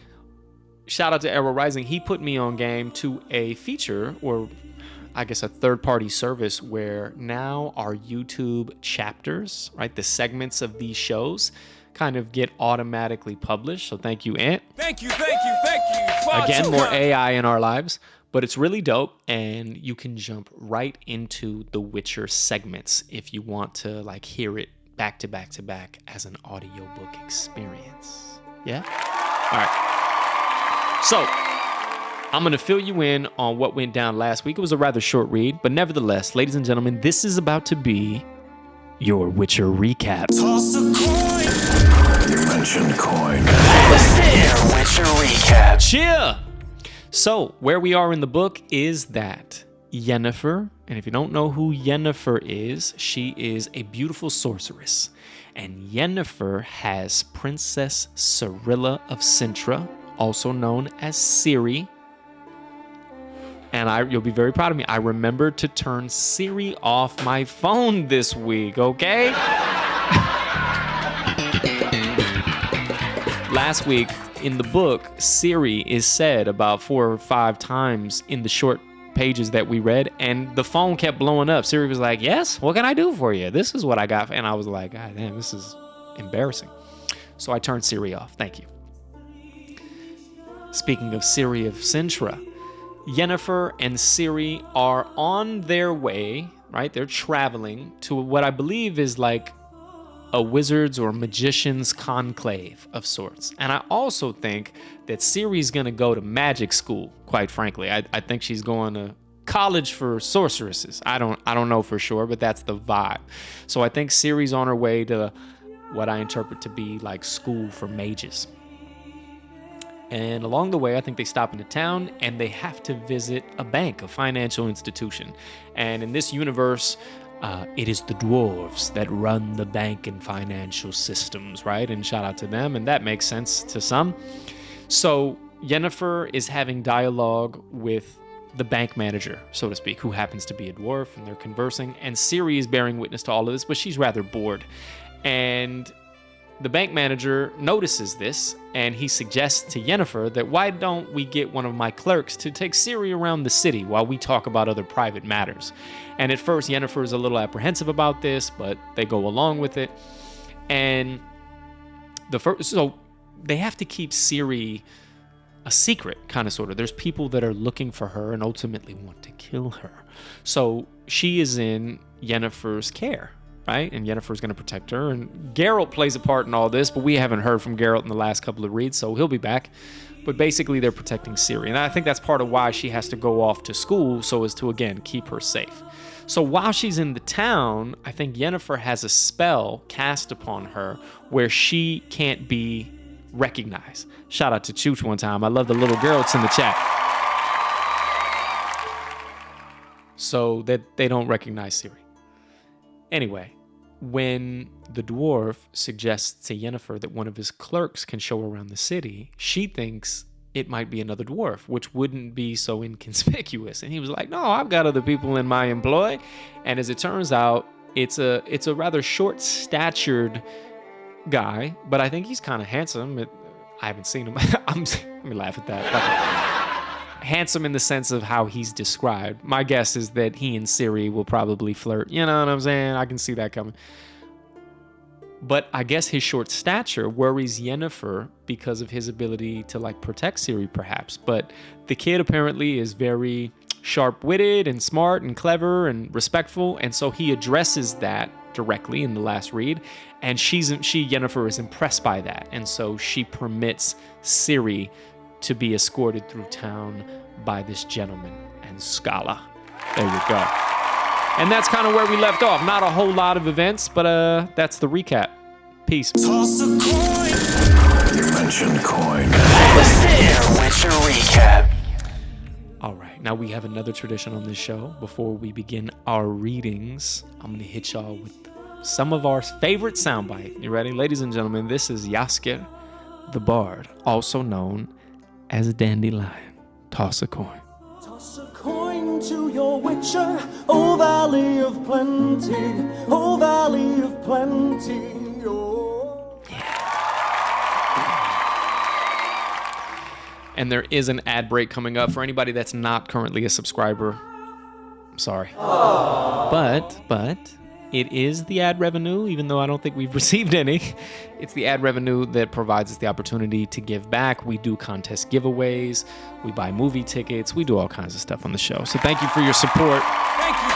Shout out to AeroRising. He put me on game to a feature, or I guess a third-party service, where now our YouTube chapters, right, the segments of these shows, kind of get automatically published. So thank you, Ant. Thank you, thank you, thank you. Again, more AI in our lives, but it's really dope, and you can jump right into the Witcher segments if you want to like hear it back to back to back as an audiobook experience. Yeah? All right. So, I'm going to fill you in on what went down last week. It was a rather short read, but nevertheless, ladies and gentlemen, this is about to be your Witcher recap. Toss a coin. You mentioned coin. Your Witcher recap. Cheer! So, where we are in the book is that Yennefer, and if you don't know who Yennefer is, she is a beautiful sorceress. And Yennefer has Princess Cirilla of Cintra, also known as Siri. And you'll be very proud of me. I remembered to turn Siri off my phone this week, okay? Last week, in the book, Siri is said about 4 or 5 times in the short pages that we read, and the phone kept blowing up. Siri was like, yes, what can I do for you? This is what I got. And I was like, God damn, this is embarrassing. So I turned Siri off. Thank you. Speaking of Siri of Cintra, Yennefer and Siri are on their way, right? They're traveling to what I believe is like a wizard's or magician's conclave of sorts. And I also think that Siri's going to go to magic school, quite frankly. I think she's going to college for sorceresses. I don't know for sure, but that's the vibe. So I think Siri's on her way to what I interpret to be like school for mages. And along the way, I think they stop into town and they have to visit a bank, a financial institution. And in this universe, it is the dwarves that run the bank and financial systems, right? And shout out to them, and that makes sense to some. So Yennefer is having dialogue with the bank manager, so to speak, who happens to be a dwarf, and they're conversing. And Siri is bearing witness to all of this, but she's rather bored. And the bank manager notices this, and he suggests to Yennefer that why don't we get one of my clerks to take Siri around the city while we talk about other private matters. And at first, Yennefer is a little apprehensive about this, but they go along with it. And so they have to keep Siri a secret, kind of, sort of. There's people that are looking for her and ultimately want to kill her. So she is in Yennefer's care, right? And Yennefer's going to protect her. And Geralt plays a part in all this, but we haven't heard from Geralt in the last couple of reads, so he'll be back. But basically, they're protecting Siri. And I think that's part of why she has to go off to school, so as to, again, keep her safe. So while she's in the town, I think Yennefer has a spell cast upon her where she can't be recognized. Shout out to Chooch one time. I love the little girls in the chat. So that they don't recognize Siri. Anyway, when the dwarf suggests to Yennefer that one of his clerks can show her around the city, she thinks it might be another dwarf, which wouldn't be so inconspicuous. And he was like, no, I've got other people in my employ. And as it turns out, it's a rather short-statured guy, but I think he's kind of handsome. I haven't seen him. Let me laugh at that. Handsome in the sense of how he's described. My guess is that he and Siri will probably flirt. You know what I'm saying? I can see that coming. But I guess his short stature worries Yennefer because of his ability to like protect Siri, perhaps. But the kid apparently is very sharp-witted and smart and clever and respectful, and so he addresses that directly in the last read. And Yennefer is impressed by that, and so she permits Siri to be escorted through town by this gentleman and scholar. There you go. And that's kind of where we left off. Not a whole lot of events, but that's the recap. Peace. Toss a coin. You mentioned coin. Witcher recap. All right, now we have another tradition on this show. Before we begin our readings, I'm going to hit y'all with some of our favorite soundbite. You ready? Ladies and gentlemen, this is Jaskier the Bard, also known as a dandelion. Toss a coin. Toss a coin to your witcher, oh valley of plenty, oh valley of plenty. Oh. And there is an ad break coming up for anybody that's not currently a subscriber. I'm sorry. But it is the ad revenue, even though I don't think we've received any. It's the ad revenue that provides us the opportunity to give back. We do contest giveaways. We buy movie tickets. We do all kinds of stuff on the show. So thank you for your support. Thank you.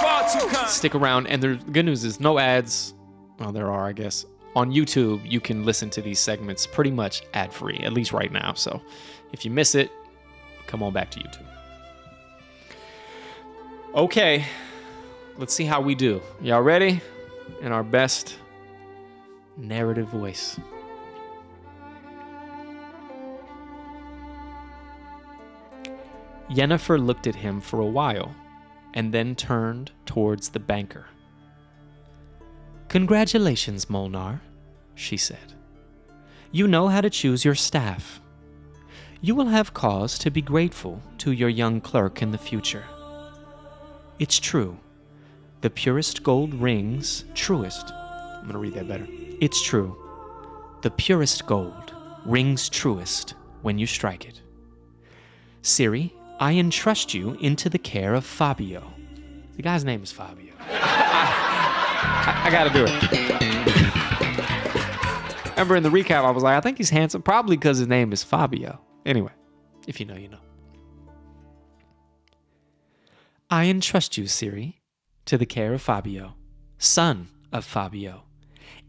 Far too kind. Stick around. And the good news is no ads well, there are, I guess. On YouTube, you can listen to these segments pretty much ad-free, at least right now. So if you miss it, come on back to YouTube. Okay, let's see how we do. Y'all ready? In our best narrative voice. Yennefer looked at him for a while and then turned towards the banker. "Congratulations, Molnar," she said. "You know how to choose your staff. You will have cause to be grateful to your young clerk in the future. It's true. The purest gold rings truest." I'm going to read that better. "It's true. The purest gold rings truest when you strike it. Siri, I entrust you into the care of Fabio." The guy's name is Fabio. I gotta do it. Remember in the recap, I was like, I think he's handsome, probably because his name is Fabio. Anyway, if you know, you know. "I entrust you, Siri, to the care of Fabio, son of Fabio,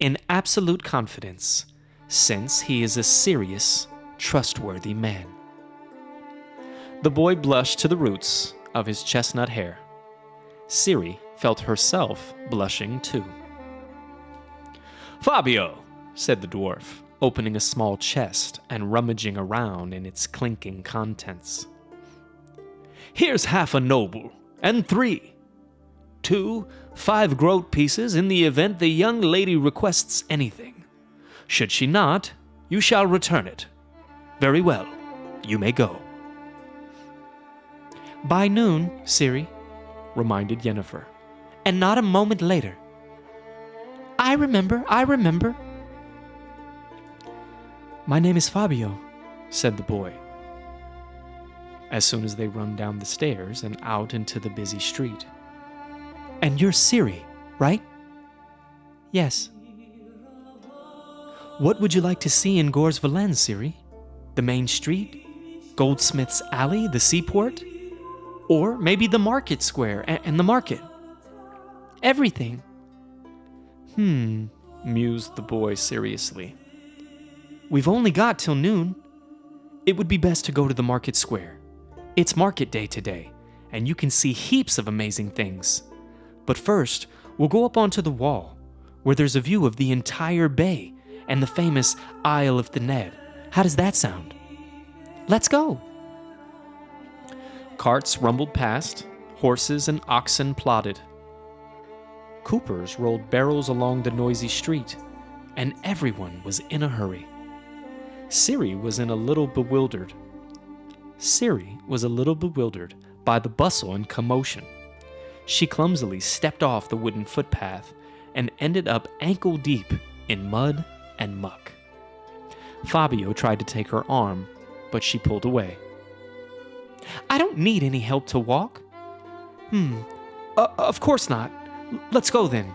in absolute confidence, since he is a serious, trustworthy man." The boy blushed to the roots of his chestnut hair. Siri felt herself blushing too. "Fabio," said the dwarf, opening a small chest and rummaging around in its clinking contents. "Here's half a noble, and 3. 2 5-groat pieces in the event the young lady requests anything. Should she not, you shall return it. Very well, you may go." "By noon, Siri," reminded Yennefer, "and not a moment later." I remember. "My name is Fabio," said the boy, as soon as they run down the stairs and out into the busy street. "And you're Siri, right?" "Yes." "What would you like to see in Gors Valen, Siri? The main street? Goldsmith's Alley? The seaport? Or maybe the market square and the market?" "Everything." Mused the boy seriously. "We've only got till noon. It would be best to go to the market square. It's market day today, and you can see heaps of amazing things. But first, we'll go up onto the wall, where there's a view of the entire bay and the famous Isle of Ned. How does that sound? Let's go." Carts rumbled past, horses and oxen plodded. Coopers rolled barrels along the noisy street, and everyone was in a hurry. Siri was a little bewildered by the bustle and commotion. She clumsily stepped off the wooden footpath and ended up ankle-deep in mud and muck. Fabio tried to take her arm, but she pulled away. "I don't need any help to walk." Of course not. Let's go then.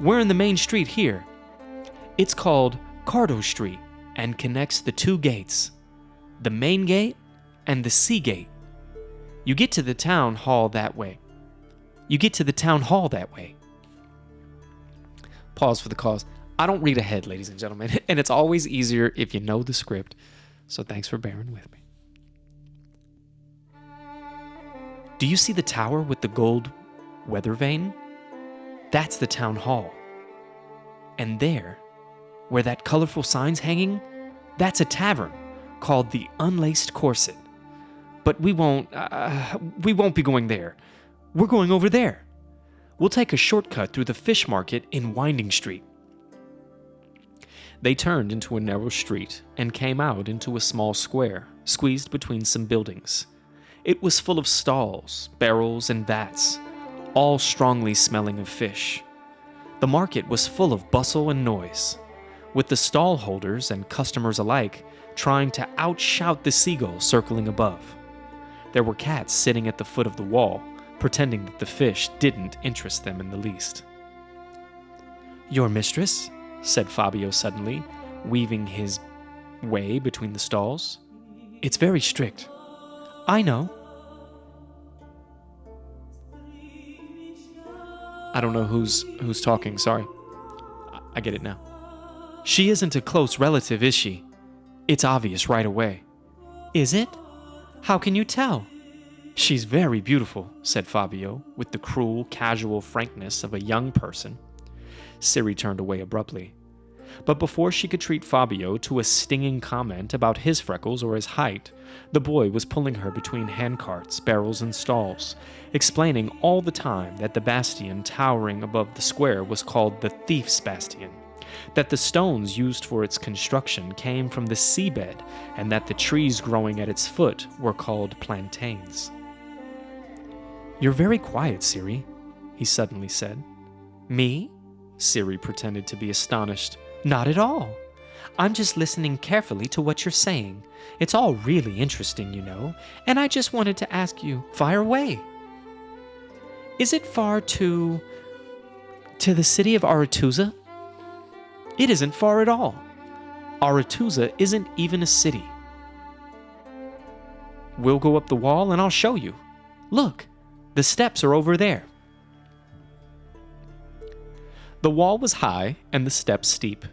We're in the main street here. It's called Cardo Street and connects the 2 gates, the main gate and the sea gate. You get to the town hall that way. Pause for the cause. I don't read ahead, ladies and gentlemen, and it's always easier if you know the script, so thanks for bearing with me. "Do you see the tower with the gold weather vane? That's the town hall. And there, where that colorful sign's hanging, that's a tavern called the Unlaced Corset. But we won't be going there. We're going over there. We'll take a shortcut through the fish market in Winding Street." They turned into a narrow street and came out into a small square, squeezed between some buildings. It was full of stalls, barrels, and vats, all strongly smelling of fish. The market was full of bustle and noise, with the stall holders and customers alike trying to outshout the seagulls circling above. There were cats sitting at the foot of the wall, pretending that the fish didn't interest them in the least. "Your mistress?" said Fabio suddenly, weaving his way between the stalls. "It's very strict." "I know." I don't know who's talking, sorry. I get it now. She isn't a close relative, is she? It's obvious right away. Is it? How can you tell? She's very beautiful, said Fabio, with the cruel, casual frankness of a young person. Siri turned away abruptly. But before she could treat Fabio to a stinging comment about his freckles or his height, the boy was pulling her between handcarts, barrels, and stalls, explaining all the time that the bastion towering above the square was called the Thief's Bastion, that the stones used for its construction came from the seabed, and that the trees growing at its foot were called plantains. You're very quiet, Siri, he suddenly said. Me? Siri pretended to be astonished. Not at all. I'm just listening carefully to what you're saying. It's all really interesting, you know, and I just wanted to ask you, fire away. Is it far to the city of Aratusa? It isn't far at all. Aratusa isn't even a city. We'll go up the wall and I'll show you. Look, the steps are over there. The wall was high and the steps steep.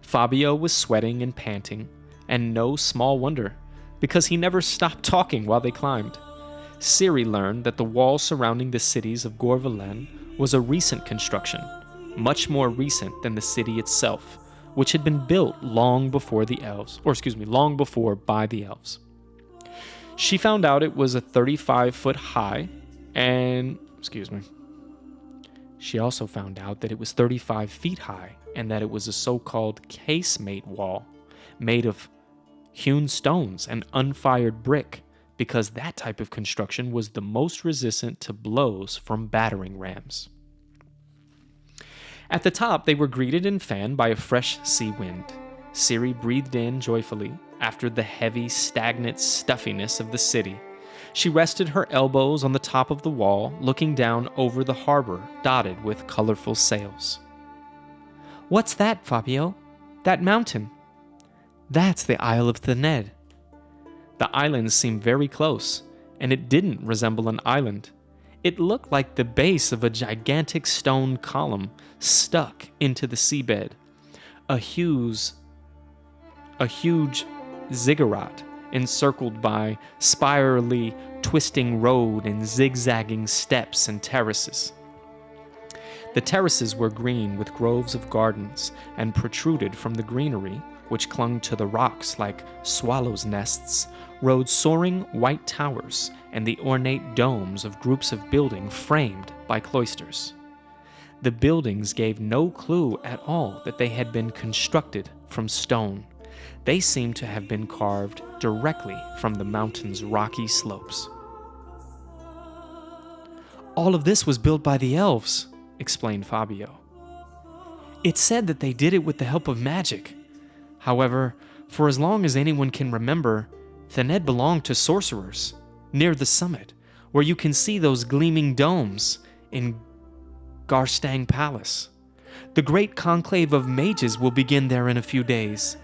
Fabio was sweating and panting, and no small wonder, because he never stopped talking while they climbed. Siri learned that the wall surrounding the cities of Gorvalan was a recent construction, much more recent than the city itself, which had been built long before by the elves. She found out it was a 35-foot high, and she also found out that it was 35 feet high, and that it was a so-called casemate wall, made of hewn stones and unfired brick, because that type of construction was the most resistant to blows from battering rams. At the top, they were greeted and fanned by a fresh sea wind. Siri breathed in joyfully after the heavy, stagnant stuffiness of the city. She rested her elbows on the top of the wall, looking down over the harbor dotted with colorful sails. What's that, Fabio? That mountain? That's the Isle of Ned. The island seemed very close, and it didn't resemble an island. It looked like the base of a gigantic stone column stuck into the seabed, a huge ziggurat encircled by spirally twisting road and zigzagging steps and terraces. The terraces were green with groves of gardens, and protruded from the greenery, which clung to the rocks like swallows' nests, rode soaring white towers and the ornate domes of groups of buildings framed by cloisters. The buildings gave no clue at all that they had been constructed from stone. They seemed to have been carved directly from the mountain's rocky slopes. All of this was built by the elves, explained Fabio. It's said that they did it with the help of magic. However, for as long as anyone can remember, Ned belonged to sorcerers, near the summit, where you can see those gleaming domes in Garstang Palace. The great conclave of mages will begin there in a few days.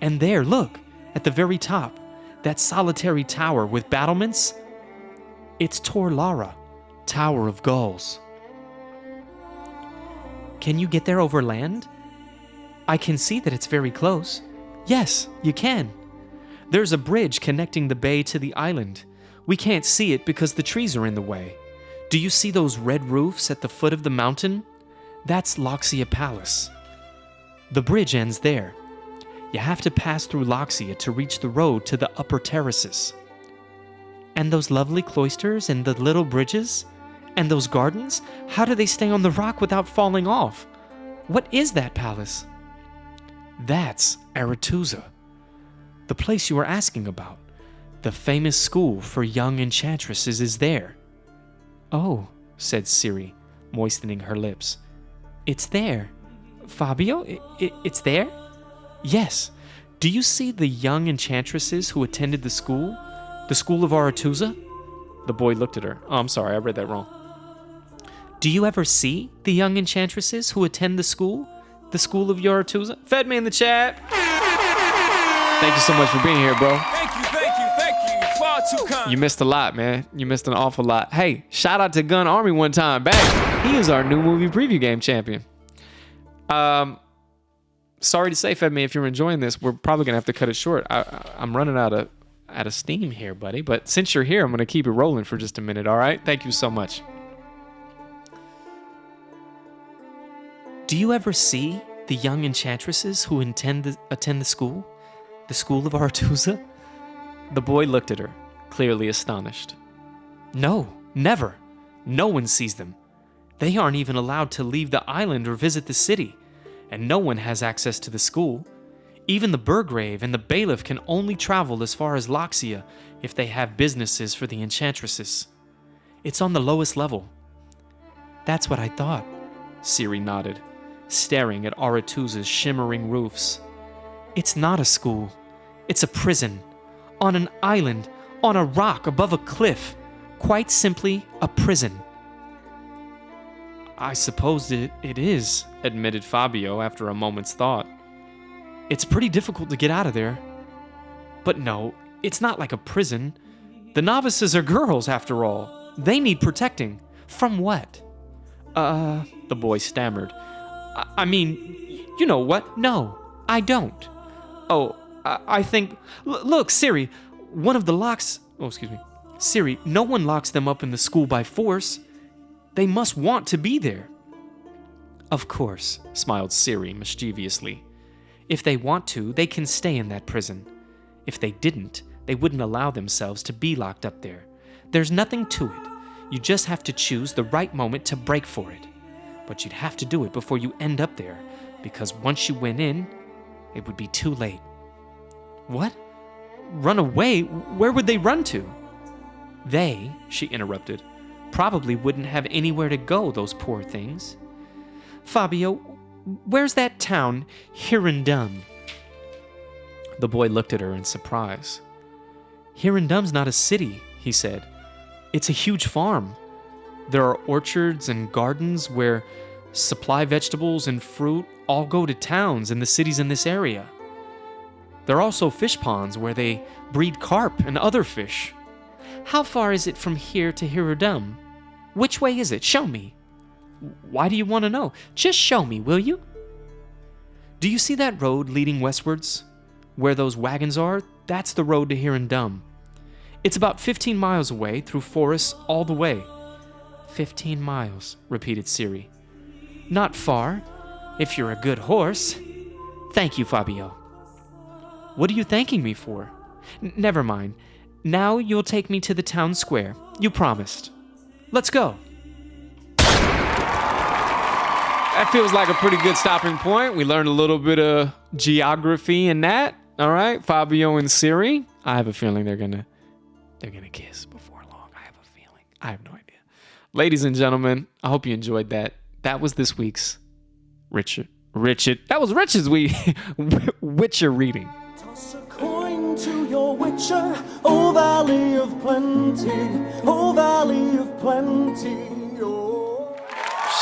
And there, look, at the very top, that solitary tower with battlements, it's Tor Lara, Tower of Gulls. Can you get there over land? I can see that it's very close. Yes, you can. There's a bridge connecting the bay to the island. We can't see it because the trees are in the way. Do you see those red roofs at the foot of the mountain? That's Loxia Palace. The bridge ends there. You have to pass through Loxia to reach the road to the upper terraces. And those lovely cloisters and the little bridges? And those gardens? How do they stay on the rock without falling off? What is that palace? That's Aratusa, the place you were asking about. The famous school for young enchantresses is there. Oh, said Siri, moistening her lips. It's there. Fabio, it's there? Yes. Do you see the young enchantresses who attended the school of Aratusa? The boy looked at her. Oh, I'm sorry, I read that wrong. Do you ever see the young enchantresses who attend the school of Aratusa? Fed me in the chat. Thank you so much for being here, bro. Thank you. Far too kind. You missed a lot, man. You missed an awful lot. Hey, shout out to Gun Army one time back. He is our new movie preview game champion. sorry to say, Fedme, if you're enjoying this, we're probably going to have to cut it short. I'm running out of steam here, buddy. But since you're here, I'm going to keep it rolling for just a minute, all right? Thank you so much. Do you ever see the young enchantresses who attend the school? The school of Aratusa? The boy looked at her, clearly astonished. No, never. No one sees them. They aren't even allowed to leave the island or visit the city, and no one has access to the school. Even the Burgrave and the bailiff can only travel as far as Loxia if they have businesses for the enchantresses. It's on the lowest level. That's what I thought, Siri nodded, staring at Aratusa's shimmering roofs. It's not a school. It's a prison. On an island, on a rock above a cliff. Quite simply, a prison. I suppose it is, admitted Fabio after a moment's thought. It's pretty difficult to get out of there. But no, it's not like a prison. The novices are girls, after all. They need protecting. From what? The boy stammered. I mean, you know what? No, I don't. Oh, I think... Look, Siri, one of the locks... Oh, excuse me. Siri, no one locks them up in the school by force. They must want to be there. Of course, smiled Siri mischievously. If they want to, they can stay in that prison. If they didn't, they wouldn't allow themselves to be locked up there. There's nothing to it. You just have to choose the right moment to break for it. But you'd have to do it before you end up there, because once you went in, it would be too late. What? Run away? Where would they run to? They, she interrupted, probably wouldn't have anywhere to go, those poor things. Fabio, where's that town, Hirondum? The boy looked at her in surprise. Hirondum's not a city, he said. It's a huge farm. There are orchards and gardens where supply vegetables and fruit all go to towns and the cities in this area. There are also fish ponds where they breed carp and other fish. How far is it from here to Hirondum? Which way is it? Show me. Why do you want to know? Just show me, will you? Do you see that road leading westwards? Where those wagons are? That's the road to Hirondum. It's about 15 miles away through forests all the way. 15 miles, repeated Siri. Not far, if you're a good horse. Thank you, Fabio. What are you thanking me for? Never mind. Now you'll take me to the town square. You promised. Let's go. That feels like a pretty good stopping point. We learned a little bit of geography in that. All right, Fabio and Siri. I have a feeling they're gonna kiss before long. I have a feeling. I have no idea. Ladies and gentlemen, I hope you enjoyed that. That was this week's Richard. That was Richard's Witcher reading. Toss a coin to your Witcher, oh Valley of Plenty, oh Valley of Plenty, oh.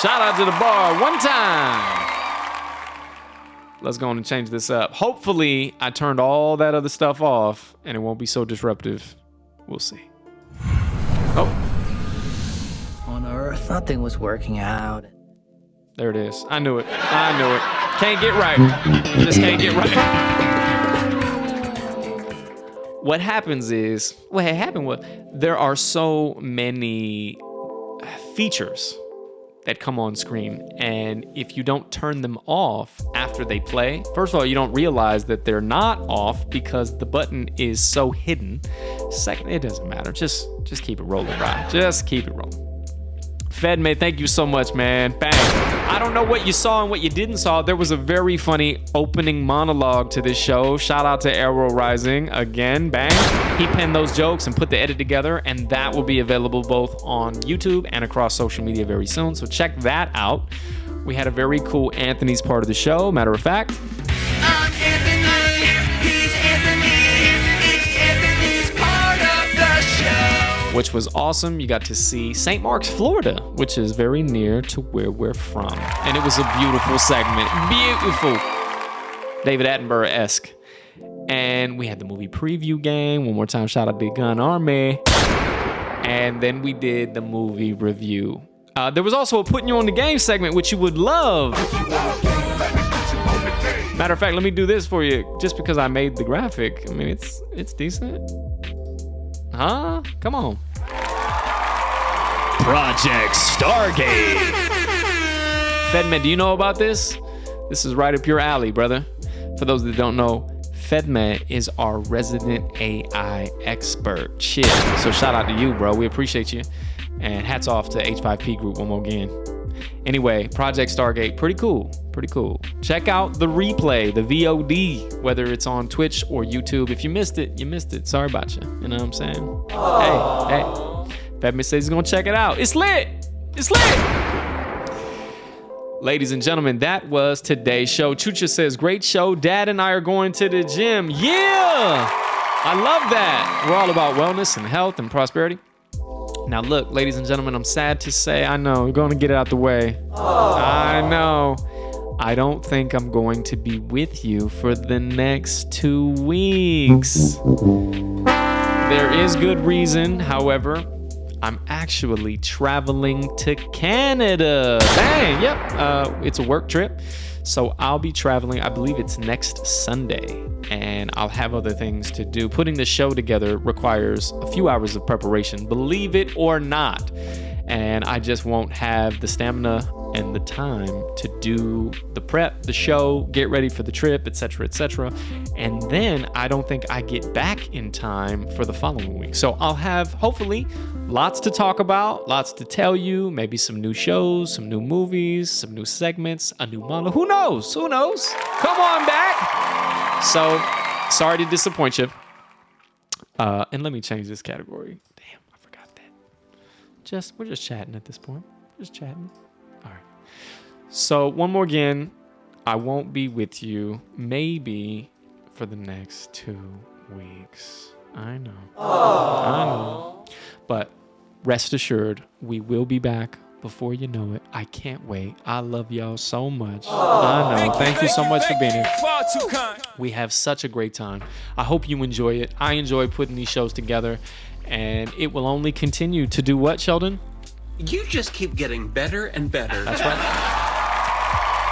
Shout out to the bar one time. Let's go on and change this up. Hopefully, I turned all that other stuff off and it won't be so disruptive. We'll see. Oh. On Earth, nothing was working out. There it is. I knew it. Can't get right. Just can't get right. What happened was there are so many features that come on screen, and if you don't turn them off after they play, first of all, you don't realize that they're not off because the button is so hidden. Second, it doesn't matter. Just keep it rolling, right? Just keep it rolling. Fedme, thank you so much, man. Bang. I don't know what you saw and what you didn't saw. There was a very funny opening monologue to this show. Shout out to AeroRising again. Bang. He penned those jokes and put the edit together, and that will be available both on YouTube and across social media very soon. So check that out. We had a very cool Anthony's part of the show. Matter of fact, I'm Anthony, he's Anthony, it's Anthony's part of the show. Which was awesome. You got to see St. Mark's, Florida, which is very near to where we're from. And it was a beautiful segment. Beautiful. David Attenborough-esque. And we had the movie preview game. One more time, shout out Big Gun Army. And then we did the movie review. There was also a Putting You on the Game segment, which you would love. Matter of fact, let me do this for you. Just because I made the graphic, I mean, it's decent. Huh? Come on. Project Stargate. Fedme, do you know about this? This is right up your alley, brother. For those that don't know, Fedme is our resident AI expert. Shit. So shout out to you, bro. We appreciate you. And hats off to H5P Group one more again. Anyway, Project Stargate, pretty cool. Pretty cool. Check out the replay, the VOD, whether it's on Twitch or YouTube. If you missed it, you missed it. Sorry about you. You know what I'm saying? Hey. Fabio says he's gonna check it out. It's lit. It's lit. Ladies and gentlemen, that was today's show. Chucha says, great show. Dad and I are going to the gym. Yeah! I love that. We're all about wellness and health and prosperity. Now look, ladies and gentlemen, I'm sad to say, I know, we're going to get it out the way. I know. I don't think I'm going to be with you for the next 2 weeks. There is good reason, however. I'm actually traveling to Canada. Dang, yep. It's a work trip. So I'll be traveling, I believe it's next Sunday, and I'll have other things to do. Putting the show together requires a few hours of preparation, believe it or not. And I just won't have the stamina and the time to do the prep, the show, get ready for the trip, etc., etc. And then I don't think I get back in time for the following week. So I'll have, hopefully, lots to talk about, lots to tell you, maybe some new shows, some new movies, some new segments, a new monologue. Who knows? Who knows? Come on back. So, sorry to disappoint you. And let me change this category. Damn, I forgot that. We're just chatting at this point. Just chatting. All right. So one more again, I won't be with you maybe for the next 2 weeks. I know. I know. But rest assured, we will be back before you know it. I can't wait. I love y'all so much. I know. Thank you so much for being here. Far too kind. We have such a great time. I hope you enjoy it. I enjoy putting these shows together, and it will only continue to do what, Sheldon? You just keep getting better and better. That's right.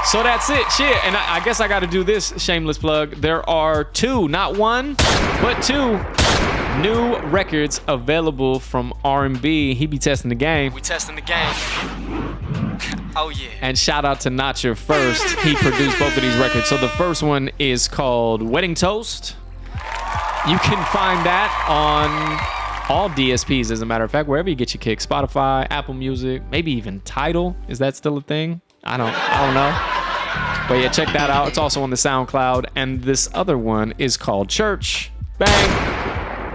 So that's it. Shit. And I guess I got to do this shameless plug. There are 2, not 1, but 2 new records available from R&B. He be testing the game. We testing the game. Oh, yeah. And shout out to Not Your First. He produced both of these records. So the first one is called Wedding Toast. You can find that on all DSPs, as a matter of fact, wherever you get your kicks. Spotify, Apple Music, maybe even Tidal. Is that still a thing? I don't know. But yeah, check that out. It's also on the SoundCloud. And this other one is called Church. Bang.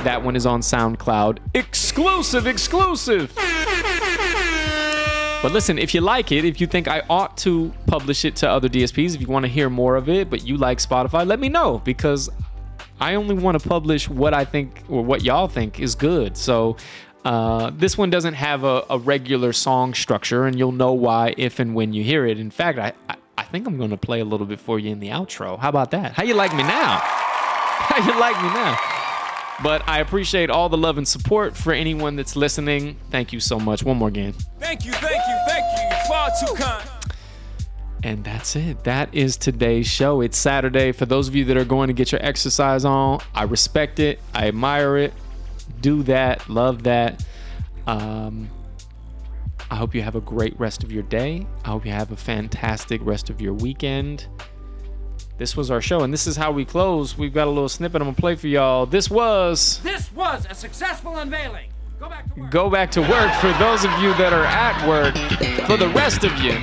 That one is on SoundCloud. Exclusive. But listen, if you like it, if you think I ought to publish it to other DSPs, if you want to hear more of it, but you like Spotify, let me know, because I only want to publish what I think or what y'all think is good. So this one doesn't have a regular song structure, and you'll know why if and when you hear it. In fact, I think I'm going to play a little bit for you in the outro. How about that? How you like me now? But I appreciate all the love and support for anyone that's listening. Thank you so much. One more again. Thank you. Far too kind. And that's it. That is today's show. It's Saturday. For those of you that are going to get your exercise on, I respect it. I admire it. Do that. Love that. I hope you have a great rest of your day. I hope you have a fantastic rest of your weekend. This was our show, and this is how we close. We've got a little snippet I'm going to play for y'all. This was a successful unveiling. Go back to work for those of you that are at work. For the rest of you,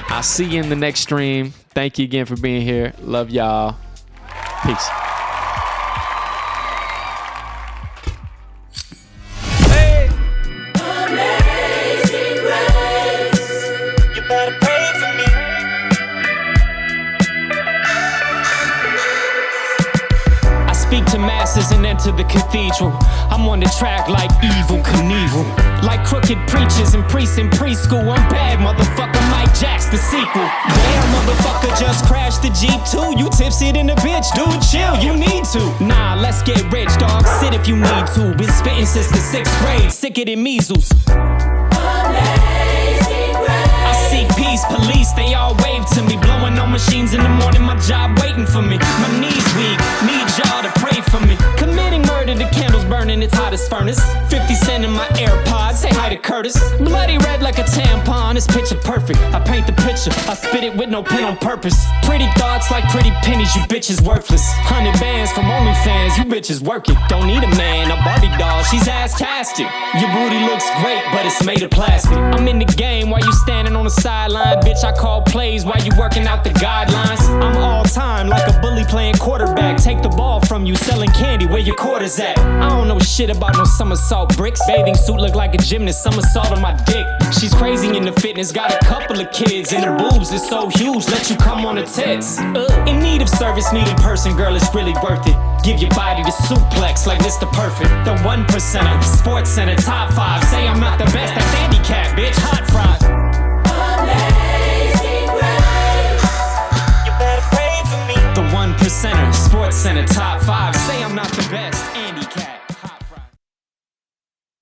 I'll see you in the next stream. Thank you again for being here. Love y'all. Peace. Speak to masses and enter the cathedral. I'm on the track like Evil Knievel. Like crooked preachers and priests in preschool. I'm bad, motherfucker, Mike Jack's the sequel. Damn, motherfucker, just crashed the Jeep too. You tipsy than a bitch, dude, chill, you need to. Nah, let's get rich, dog, sit if you need to. Been spitting since the 6th grade, sicker than measles. I seek peace, police, they all wave to me, blowing on machines in the morning, my job waiting for me. My knees weak, need y'all to pray for me. Committing murder, the candles burning, it's hot as furnace. 50 Cent in my AirPods, say hi to Curtis. Bloody red like a tampon, it's picture perfect. I paint the picture, I spit it with no pen on purpose. Pretty thoughts like pretty pennies, you bitches worthless. 100 bands from OnlyFans, you bitches work it. Don't need a man, a Barbie doll, she's ass-tastic. Your booty looks great, but it's made of plastic. I'm in the game while you standing on the sideline. Bitch, I call plays while you working out the guidelines. I'm all time like a bully playing quarterback. Take the ball from you, selling candy, where your quarters at? I don't know shit about no somersault bricks. Bathing suit look like a gymnast, somersault on my dick. She's crazy into fitness, got a couple of kids, and her boobs is so huge, let you come on the tits. In need of service, need in person, girl, it's really worth it. Give your body the suplex like Mr. Perfect. The 1%er, Sports Center, top 5. Say I'm not the best, that's handicap, bitch, hot fries. Amazing grace, you better pray for me. The 1%er, Sports Center, top 5. Say I'm not the best.